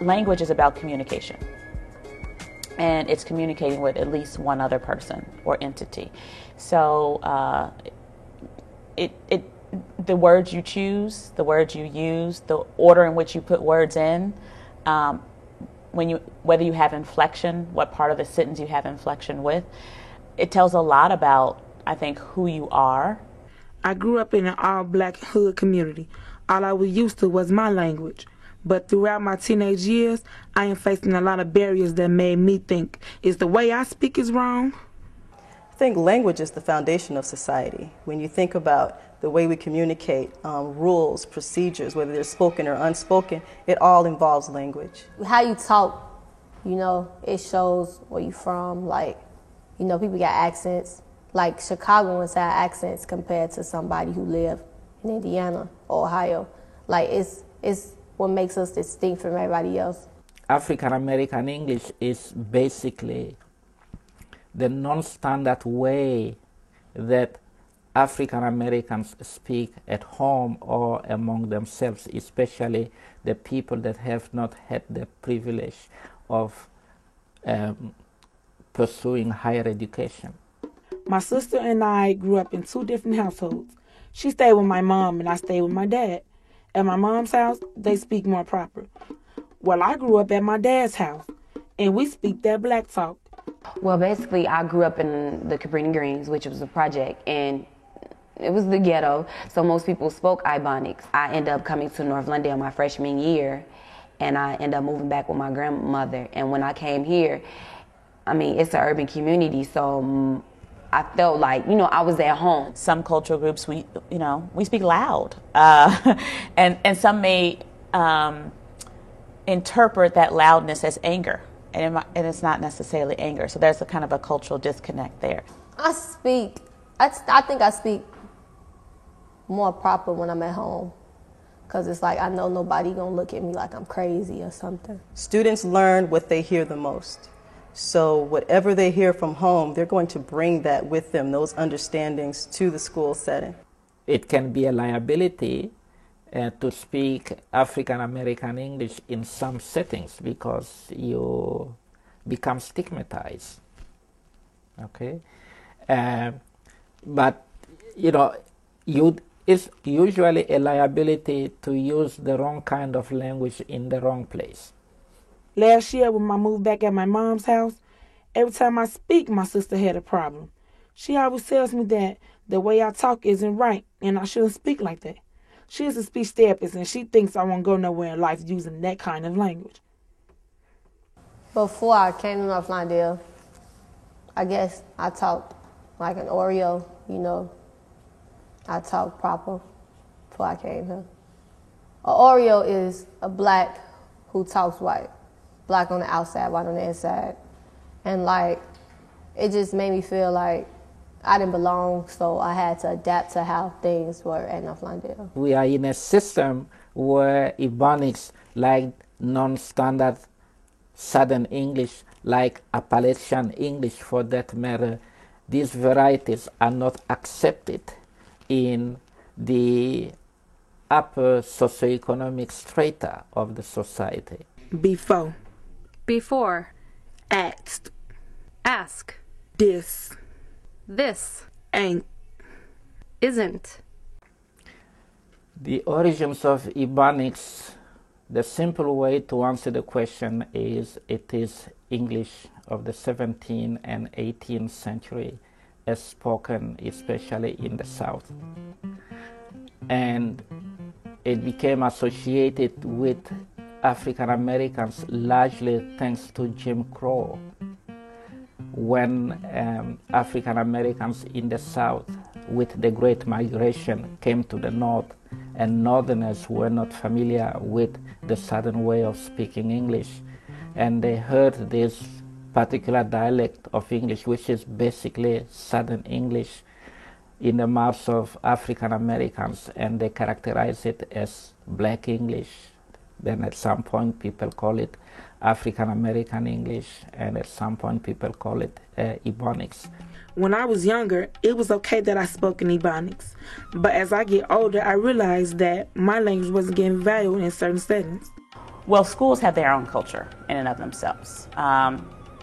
language is about communication. And it's communicating with at least one other person or entity. So the words you choose, the words you use, the order in which you put words in, whether you have inflection, what part of the sentence you have inflection with, it tells a lot about, I think, who you are. I grew up in an all-black hood community. All I was used to was my language. But throughout my teenage years, I am facing a lot of barriers that made me think, is the way I speak is wrong? I think language is the foundation of society. When you think about the way we communicate, rules, procedures, whether they're spoken or unspoken, it all involves language. How you talk, it shows where you're from. Like, people got accents. Like Chicagoans have accents compared to somebody who live in Indiana or Ohio. Like, it's what makes us distinct from everybody else. African American English is basically the non-standard way that African Americans speak at home or among themselves, especially the people that have not had the privilege of pursuing higher education. My sister and I grew up in two different households. She stayed with my mom and I stayed with my dad. At my mom's house, they speak more proper. Well, I grew up at my dad's house, and we speak that black talk. Well, basically, I grew up in the Cabrini Greens, which was a project, and it was the ghetto, so most people spoke Ibonics. I ended up coming to North London my freshman year, and I ended up moving back with my grandmother. And when I came here, it's an urban community, so I felt like, I was at home. Some cultural groups, we speak loud. And some may interpret that loudness as anger. And it's not necessarily anger. So there's a kind of a cultural disconnect there. I think I speak more proper when I'm at home. Because it's like I know nobody going to look at me like I'm crazy or something. Students learn what they hear the most. So whatever they hear from home, they're going to bring that with them, those understandings, to the school setting. It can be a liability to speak African American English in some settings because you become stigmatized. Okay? But, it's usually a liability to use the wrong kind of language in the wrong place. Last year when I moved back at my mom's house, every time I speak, my sister had a problem. She always tells me that the way I talk isn't right and I shouldn't speak like that. She's a speech therapist and she thinks I won't go nowhere in life using that kind of language. Before I came to North Lawndale, I guess I talked like an Oreo, I talked proper before I came here. An Oreo is a black who talks white. Black on the outside, white on the inside. And it just made me feel like I didn't belong, so I had to adapt to how things were at North Lawndale. We are in a system where Ebonics, like non-standard Southern English, like Appalachian English for that matter, these varieties are not accepted in the upper socioeconomic strata of the society. Before. Asked. Ask. This. Ain't. Isn't. The origins of Ebonics, the simple way to answer the question is it is English of the 17th and 18th century as spoken especially in the South. And it became associated with African Americans largely thanks to Jim Crow. When African Americans in the South with the Great Migration came to the North and Northerners were not familiar with the Southern way of speaking English, and they heard this particular dialect of English, which is basically Southern English, in the mouths of African Americans, and they characterize it as Black English. Then at some point people call it African American English, and at some point people call it Ebonics. When I was younger, it was okay that I spoke in Ebonics, but as I get older, I realized that my language wasn't getting valued in certain settings. Well, schools have their own culture in and of themselves.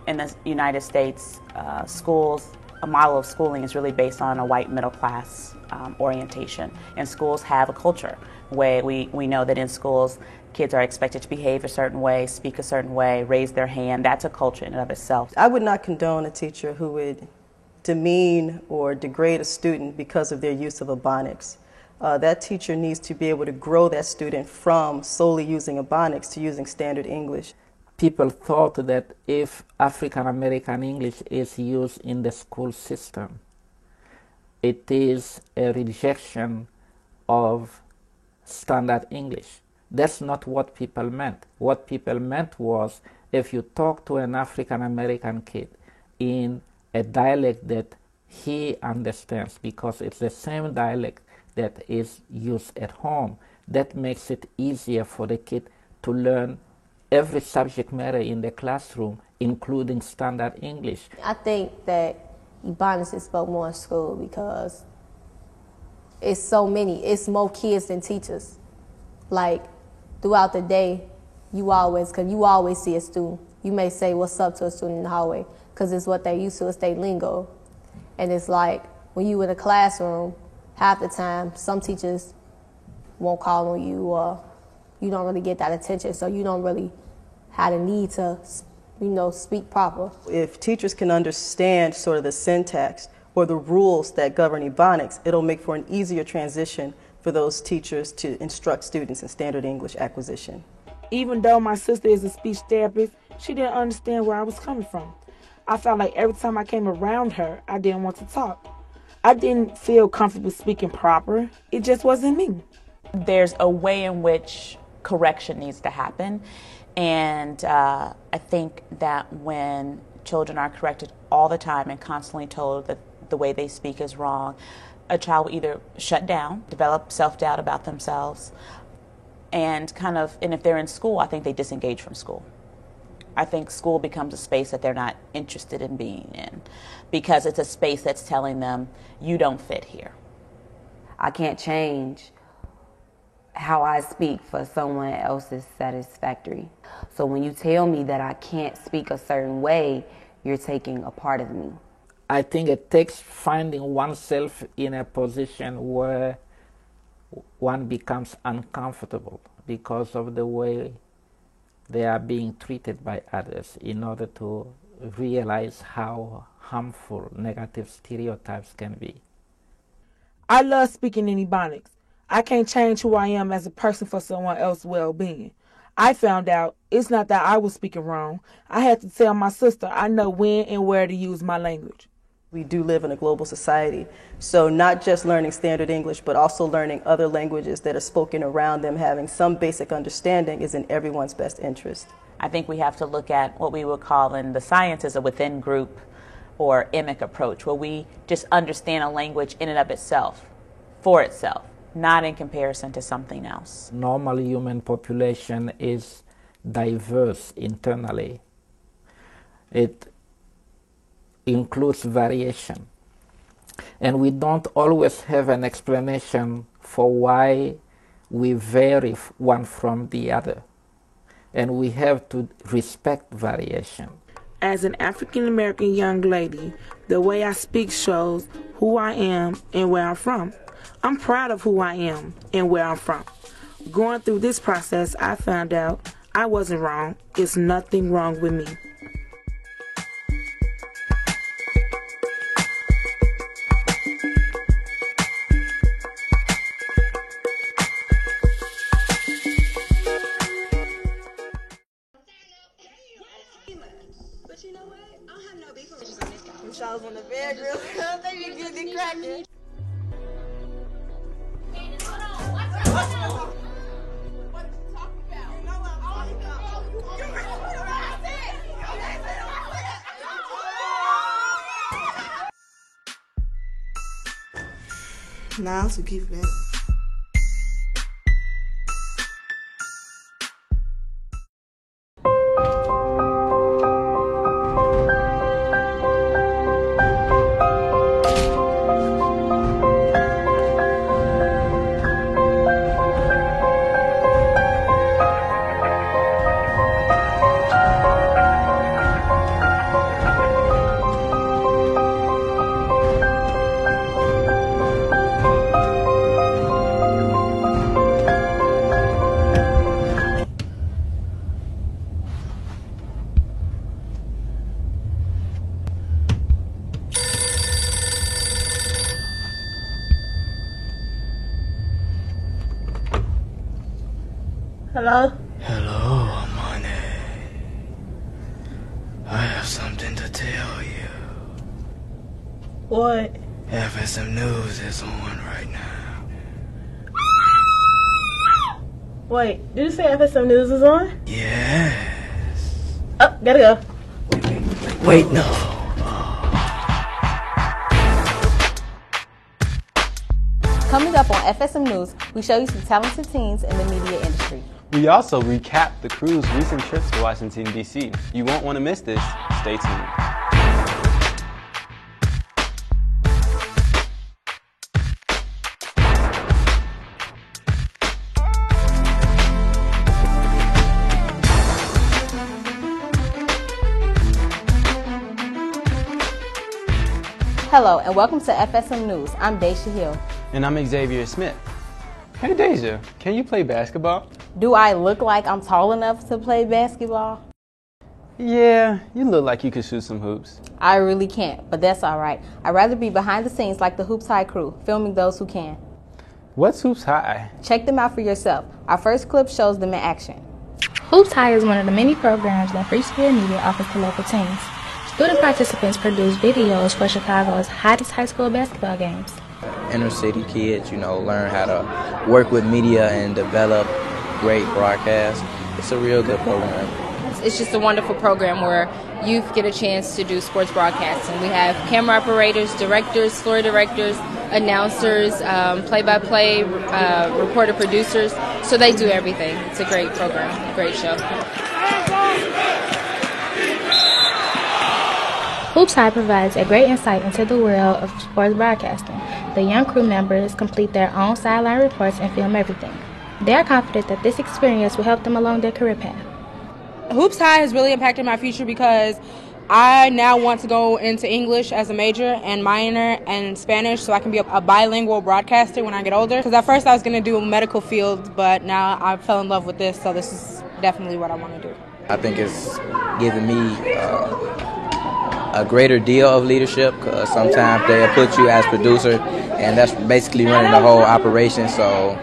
In the United States, a model of schooling is really based on a white middle class orientation. And schools have a culture where we know that in schools, kids are expected to behave a certain way, speak a certain way, raise their hand. That's a culture in and of itself. I would not condone a teacher who would demean or degrade a student because of their use of Ebonics. That teacher needs to be able to grow that student from solely using Ebonics to using standard English. People thought that if African American English is used in the school system, it is a rejection of standard English. That's not what people meant. What people meant was if you talk to an African American kid in a dialect that he understands, because it's the same dialect that is used at home, that makes it easier for the kid to learn every subject matter in the classroom, including standard English. I think that Ebonics is spoke more in school because it's more kids than teachers. Like, throughout the day, you always see a student. You may say what's up to a student in the hallway because it's what they used to, it's their lingo. And it's like when you in a classroom, half the time, some teachers won't call on you or you don't really get that attention, so you don't really have the need to, speak proper. If teachers can understand sort of the syntax or the rules that govern Ebonics, it'll make for an easier transition for those teachers to instruct students in standard English acquisition. Even though my sister is a speech therapist, she didn't understand where I was coming from. I felt like every time I came around her, I didn't want to talk. I didn't feel comfortable speaking proper. It just wasn't me. There's a way in which correction needs to happen. And I think that when children are corrected all the time and constantly told that the way they speak is wrong, a child will either shut down, develop self-doubt about themselves, and if they're in school, I think they disengage from school. I think school becomes a space that they're not interested in being in because it's a space that's telling them, you don't fit here. I can't change how I speak for someone else's satisfactory. So when you tell me that I can't speak a certain way, you're taking a part of me. I think it takes finding oneself in a position where one becomes uncomfortable because of the way they are being treated by others in order to realize how harmful negative stereotypes can be. I love speaking in Ebonics. I can't change who I am as a person for someone else's well-being. I found out it's not that I was speaking wrong. I had to tell my sister I know when and where to use my language. We do live in a global society, so not just learning standard English, but also learning other languages that are spoken around them, having some basic understanding is in everyone's best interest. I think we have to look at what we would call in the sciences a within group or emic approach, where we just understand a language in and of itself, for itself, not in comparison to something else. Normal human population is diverse internally. It includes variation. And we don't always have an explanation for why we vary one from the other. And we have to respect variation. As an African American young lady, the way I speak shows who I am and where I'm from. I'm proud of who I am and where I'm from. Going through this process, I found out I wasn't wrong. It's nothing wrong with me. On the bedroom, they be getting it cracking. Nah, I'm too cute for that. Hello? Hello, Amane. I have something to tell you. What? FSM News is on right now. Wait, did you say FSM News is on? Yes. Oh, gotta go. Wait, no. Coming up on FSM News, we show you some talented teens in the media industry. We also recap the crew's recent trips to Washington, D.C. You won't want to miss this. Stay tuned. Hello, and welcome to FSM News. I'm Daisha Hill. And I'm Xavier Smith. Hey Deja, can you play basketball? Do I look like I'm tall enough to play basketball? Yeah, you look like you could shoot some hoops. I really can't, but that's all right. I'd rather be behind the scenes like the Hoops High crew, filming those who can. What's Hoops High? Check them out for yourself. Our first clip shows them in action. Hoops High is one of the many programs that Free Spirit Media offers to local teens. Student participants produce videos for Chicago's hottest high school basketball games. Inner city kids, learn how to work with media and develop great broadcasts. It's a real good program. It's just a wonderful program where youth get a chance to do sports broadcasting. We have camera operators, directors, floor directors, announcers, play-by-play, reporter producers. So they do everything. It's a great program, great show. Hoops High provides a great insight into the world of sports broadcasting. The young crew members complete their own sideline reports and film everything. They are confident that this experience will help them along their career path. Hoops High has really impacted my future because I now want to go into English as a major and minor and Spanish so I can be a bilingual broadcaster when I get older. Because at first I was going to do a medical field, but now I fell in love with this, so this is definitely what I want to do. I think it's given me a greater deal of leadership, because sometimes they'll put you as producer and that's basically running the whole operation, so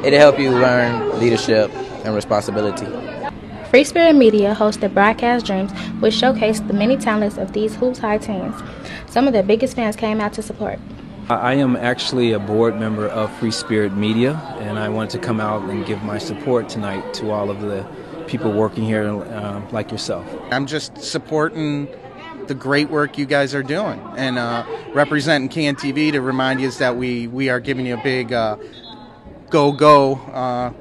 it'll help you learn leadership and responsibility. Free Spirit Media hosted Broadcast Dreams, which showcased the many talents of these Hoops High teens. Some of their biggest fans came out to support. I am actually a board member of Free Spirit Media, and I wanted to come out and give my support tonight to all of the people working here like yourself. I'm just supporting the great work you guys are doing and representing KNTV to remind you that we are giving you a big go.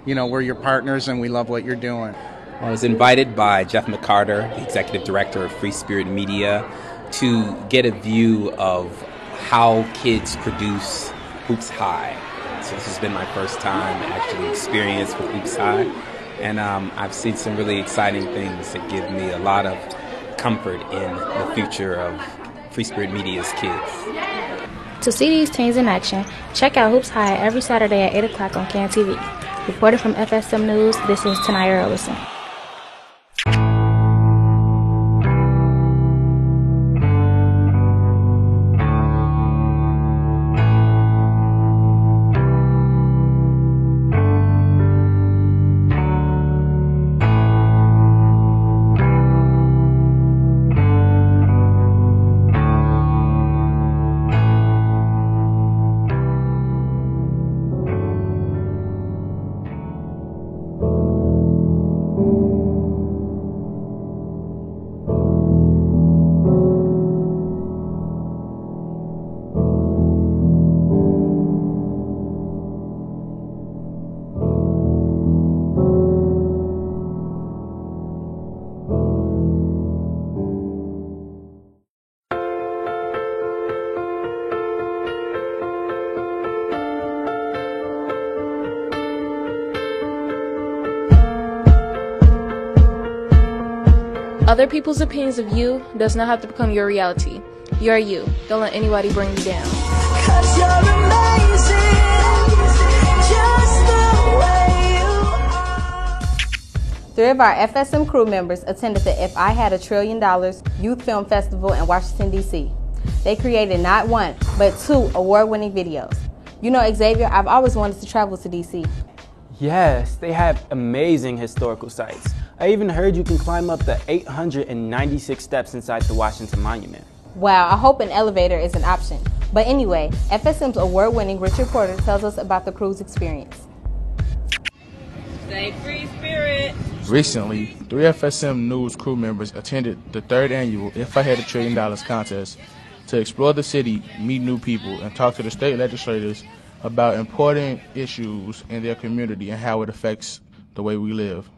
We're your partners and we love what you're doing. I was invited by Jeff McCarter, the executive director of Free Spirit Media, to get a view of how kids produce Hoops High. So this has been my first time actually experienced with Hoops High, and I've seen some really exciting things that give me a lot of comfort in the future of Free Spirit Media's kids. To see these teens in action, check out Hoops High every Saturday at 8 o'clock on KNTV. Reporting from FSM News, this is Tanaya Earlison. Other people's opinions of you does not have to become your reality. You are you. Don't let anybody bring you down. 'Cause you're amazing, just the way you are. 3 of our FSM crew members attended the If I Had $1 Trillion Youth Film Festival in Washington, D.C. They created not 1, but 2 award-winning videos. You know, Xavier, I've always wanted to travel to D.C. Yes, they have amazing historical sites. I even heard you can climb up the 896 steps inside the Washington Monument. Wow, I hope an elevator is an option. But anyway, FSM's award-winning Richard Porter tells us about the cruise experience. Say free spirit. Recently, 3 FSM News crew members attended the 3rd annual If I Had $1 Trillion contest to explore the city, meet new people, and talk to the state legislators about important issues in their community and how it affects the way we live.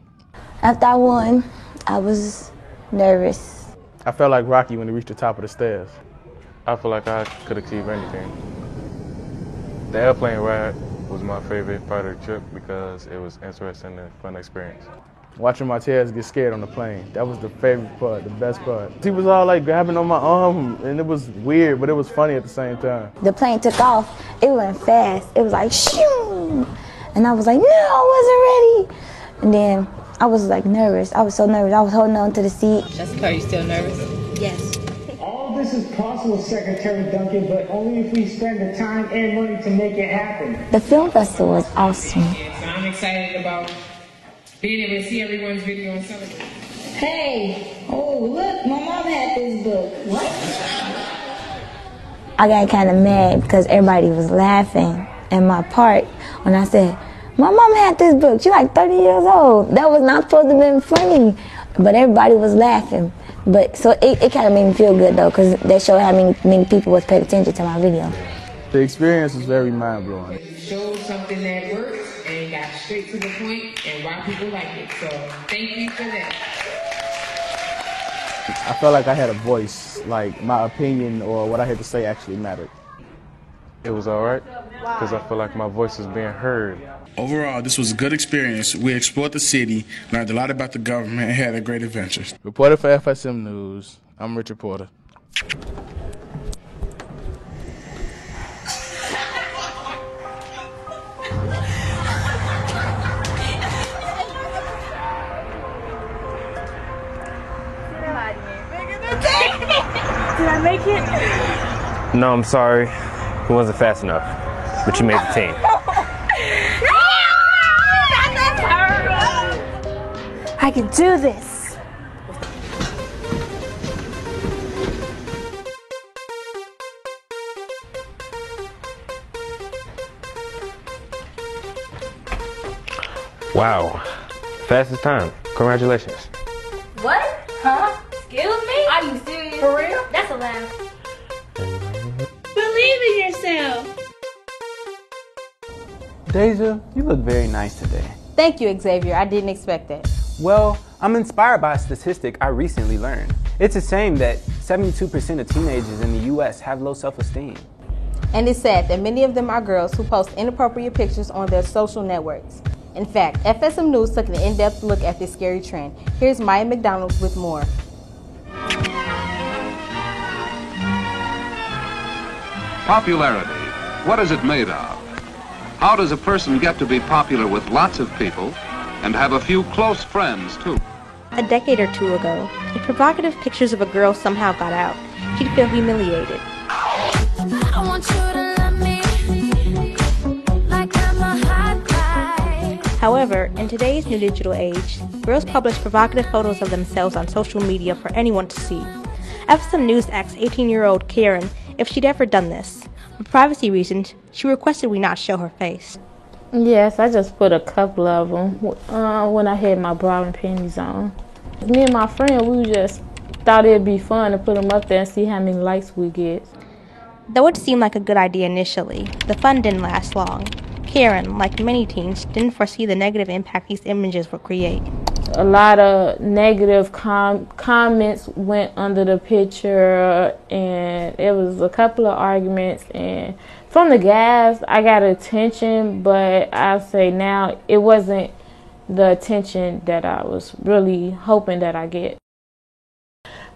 After I won, I was nervous. I felt like Rocky when he reached the top of the stairs. I feel like I could achieve anything. The airplane ride was my favorite part of the trip because it was interesting and fun experience. Watching my tears get scared on the plane, that was the favorite part, the best part. He was all like grabbing on my arm, and it was weird, but it was funny at the same time. The plane took off. It went fast. It was like, shoo! And I was like, no, I wasn't ready. And then I was like nervous. I was so nervous. I was holding on to the seat. Jessica, are you still nervous? Yes. All this is possible, Secretary Duncan, but only if we spend the time and money to make it happen. The film festival was awesome. So I'm excited about being able to see everyone's video and celebrate. Hey, oh look, my mom had this book. What? I got kind of mad because everybody was laughing at my part when I said, my mom had this book. She's like 30 years old. That was not supposed to have been funny, but everybody was laughing. But so it kind of made me feel good though, because that showed how many people was paying attention to my video. The experience was very mind-blowing. Showed something that works and got straight to the point and why people like it. So thank you for that. I felt like I had a voice, like my opinion or what I had to say actually mattered. It was all right, because I feel like my voice was being heard. Overall, this was a good experience. We explored the city, learned a lot about the government, and had a great adventure. Reporter for FSM News, I'm Richard Porter. Did I make it? No, I'm sorry. It wasn't fast enough. But you made the team. I can do this. Wow. Fastest time. Congratulations. What? Huh? Excuse me? Are you serious? For real? That's a laugh. Believe in yourself. Deja, you look very nice today. Thank you, Xavier. I didn't expect that. Well, I'm inspired by a statistic I recently learned. It's a shame that 72% of teenagers in the U.S. have low self-esteem. And it's sad that many of them are girls who post inappropriate pictures on their social networks. In fact, FSM News took an in-depth look at this scary trend. Here's Maya McDonald with more. Popularity. What is it made of? How does a person get to be popular with lots of people and have a few close friends, too? A decade or two ago, if provocative pictures of a girl somehow got out, she'd feel humiliated. I want you to love me like I'm a hot guy. However, in today's new digital age, girls publish provocative photos of themselves on social media for anyone to see. FSM News asked 18-year-old Karen if she'd ever done this. For privacy reasons, she requested we not show her face. Yes, I just put a couple of them when I had my bra and panties on. Me and my friend, we just thought it'd be fun to put them up there and see how many likes we get. Though it seemed like a good idea initially, the fun didn't last long. Karen, like many teens, didn't foresee the negative impact these images would create. A lot of negative comments went under the picture, and it was a couple of arguments. And from the guys, I got attention, but I'll say now it wasn't the attention that I was really hoping that I get.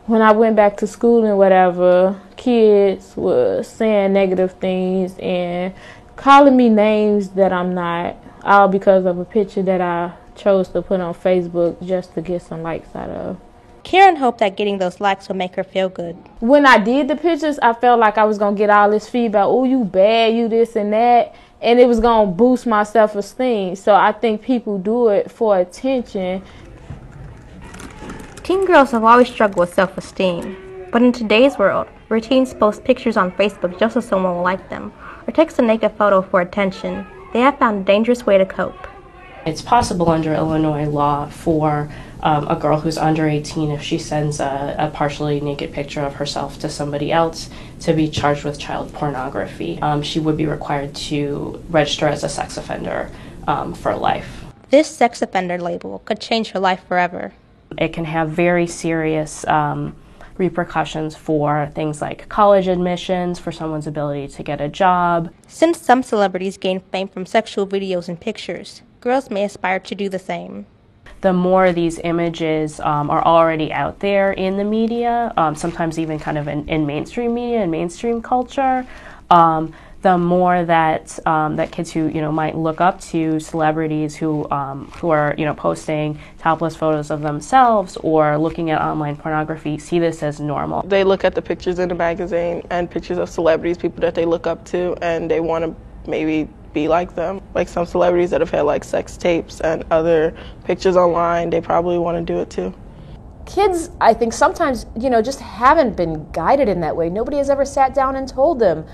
When I went back to school and whatever, kids were saying negative things and calling me names that I'm not, all because of a picture that I chose to put on Facebook just to get some likes out of. Karen hoped that getting those likes would make her feel good. When I did the pictures, I felt like I was going to get all this feedback. Oh, you bad, you this and that. And it was going to boost my self-esteem. So I think people do it for attention. Teen girls have always struggled with self-esteem. But in today's world, where teens post pictures on Facebook just so someone will like them, or text a naked photo for attention, they have found a dangerous way to cope. It's possible under Illinois law for a girl who's under 18, if she sends a partially naked picture of herself to somebody else, to be charged with child pornography. She would be required to register as a sex offender for life. This sex offender label could change her life forever. It can have very serious repercussions for things like college admissions, for someone's ability to get a job. Since some celebrities gain fame from sexual videos and pictures, girls may aspire to do the same. The more these images are already out there in the media, sometimes even kind of in mainstream media and mainstream culture, the more that that kids who might look up to celebrities who are posting topless photos of themselves or looking at online pornography see this as normal. They look at the pictures in the magazine and pictures of celebrities, people that they look up to, and they want to maybe be like them. Like some celebrities that have had like sex tapes and other pictures online, they probably want to do it too. Kids, I think sometimes, just haven't been guided in that way. Nobody has ever sat down and told them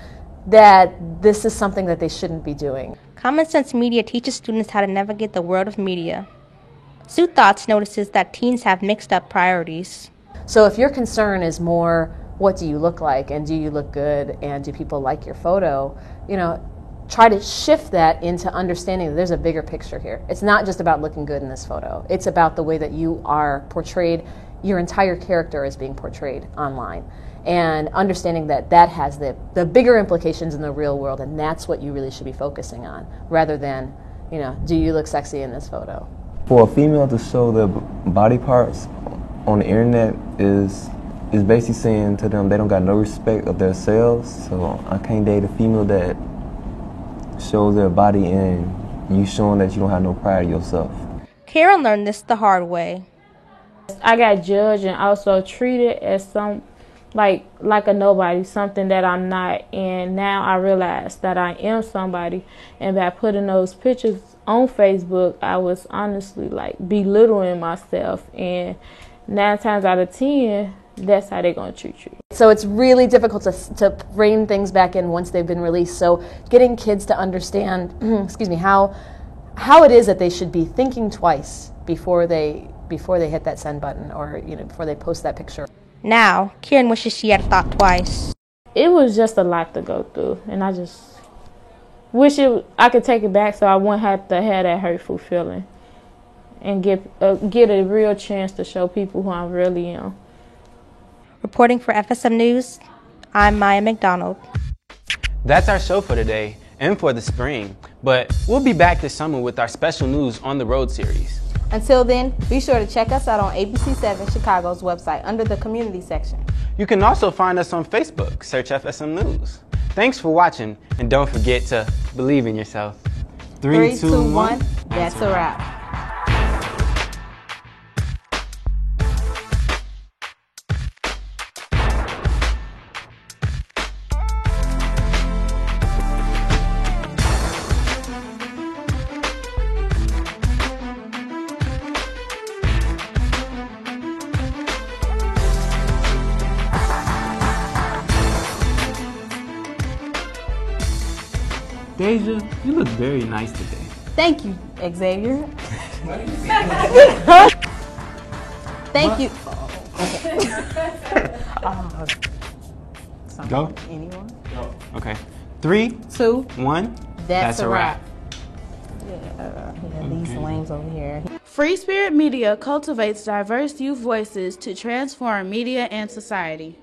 that this is something that they shouldn't be doing. Common Sense Media teaches students how to navigate the world of media. Sue Thoughts notices that teens have mixed up priorities. So if your concern is more, what do you look like, and do you look good, and do people like your photo, try to shift that into understanding that there's a bigger picture here. It's not just about looking good in this photo. It's about the way that you are portrayed. Your entire character is being portrayed online. And understanding that that has the bigger implications in the real world, and that's what you really should be focusing on, rather than, do you look sexy in this photo? For a female to show their body parts on the internet is basically saying to them they don't got no respect of themselves. So I can't date a female that shows their body and you showing that you don't have no pride of yourself. Karen learned this the hard way. I got judged and also treated as like a nobody, something that I'm not, and now I realize that I am somebody. And by putting those pictures on Facebook, I was honestly belittling myself, and 9 times out of 10, that's how they're going to treat you. So it's really difficult to rein things back in once they've been released. So getting kids to understand, how it is that they should be thinking twice before they hit that send button, or before they post that picture. Now, Karen wishes she had thought twice. It was just a lot to go through, and I just wish I could take it back so I wouldn't have to have that hurtful feeling, and get a real chance to show people who I really am. Reporting for FSM News, I'm Maya McDonald. That's our show for today and for the spring, but we'll be back this summer with our special news on the road series. Until then, be sure to check us out on ABC7 Chicago's website under the community section. You can also find us on Facebook. Search FSM News. Thanks for watching, and don't forget to believe in yourself. 3, 2, 1, that's a wrap. Deja, you look very nice today. Thank you, Xavier. Thank you. Go. Anyone? Go. Okay. 3, 2, 1. That's a wrap. These lanes over here. Free Spirit Media cultivates diverse youth voices to transform media and society.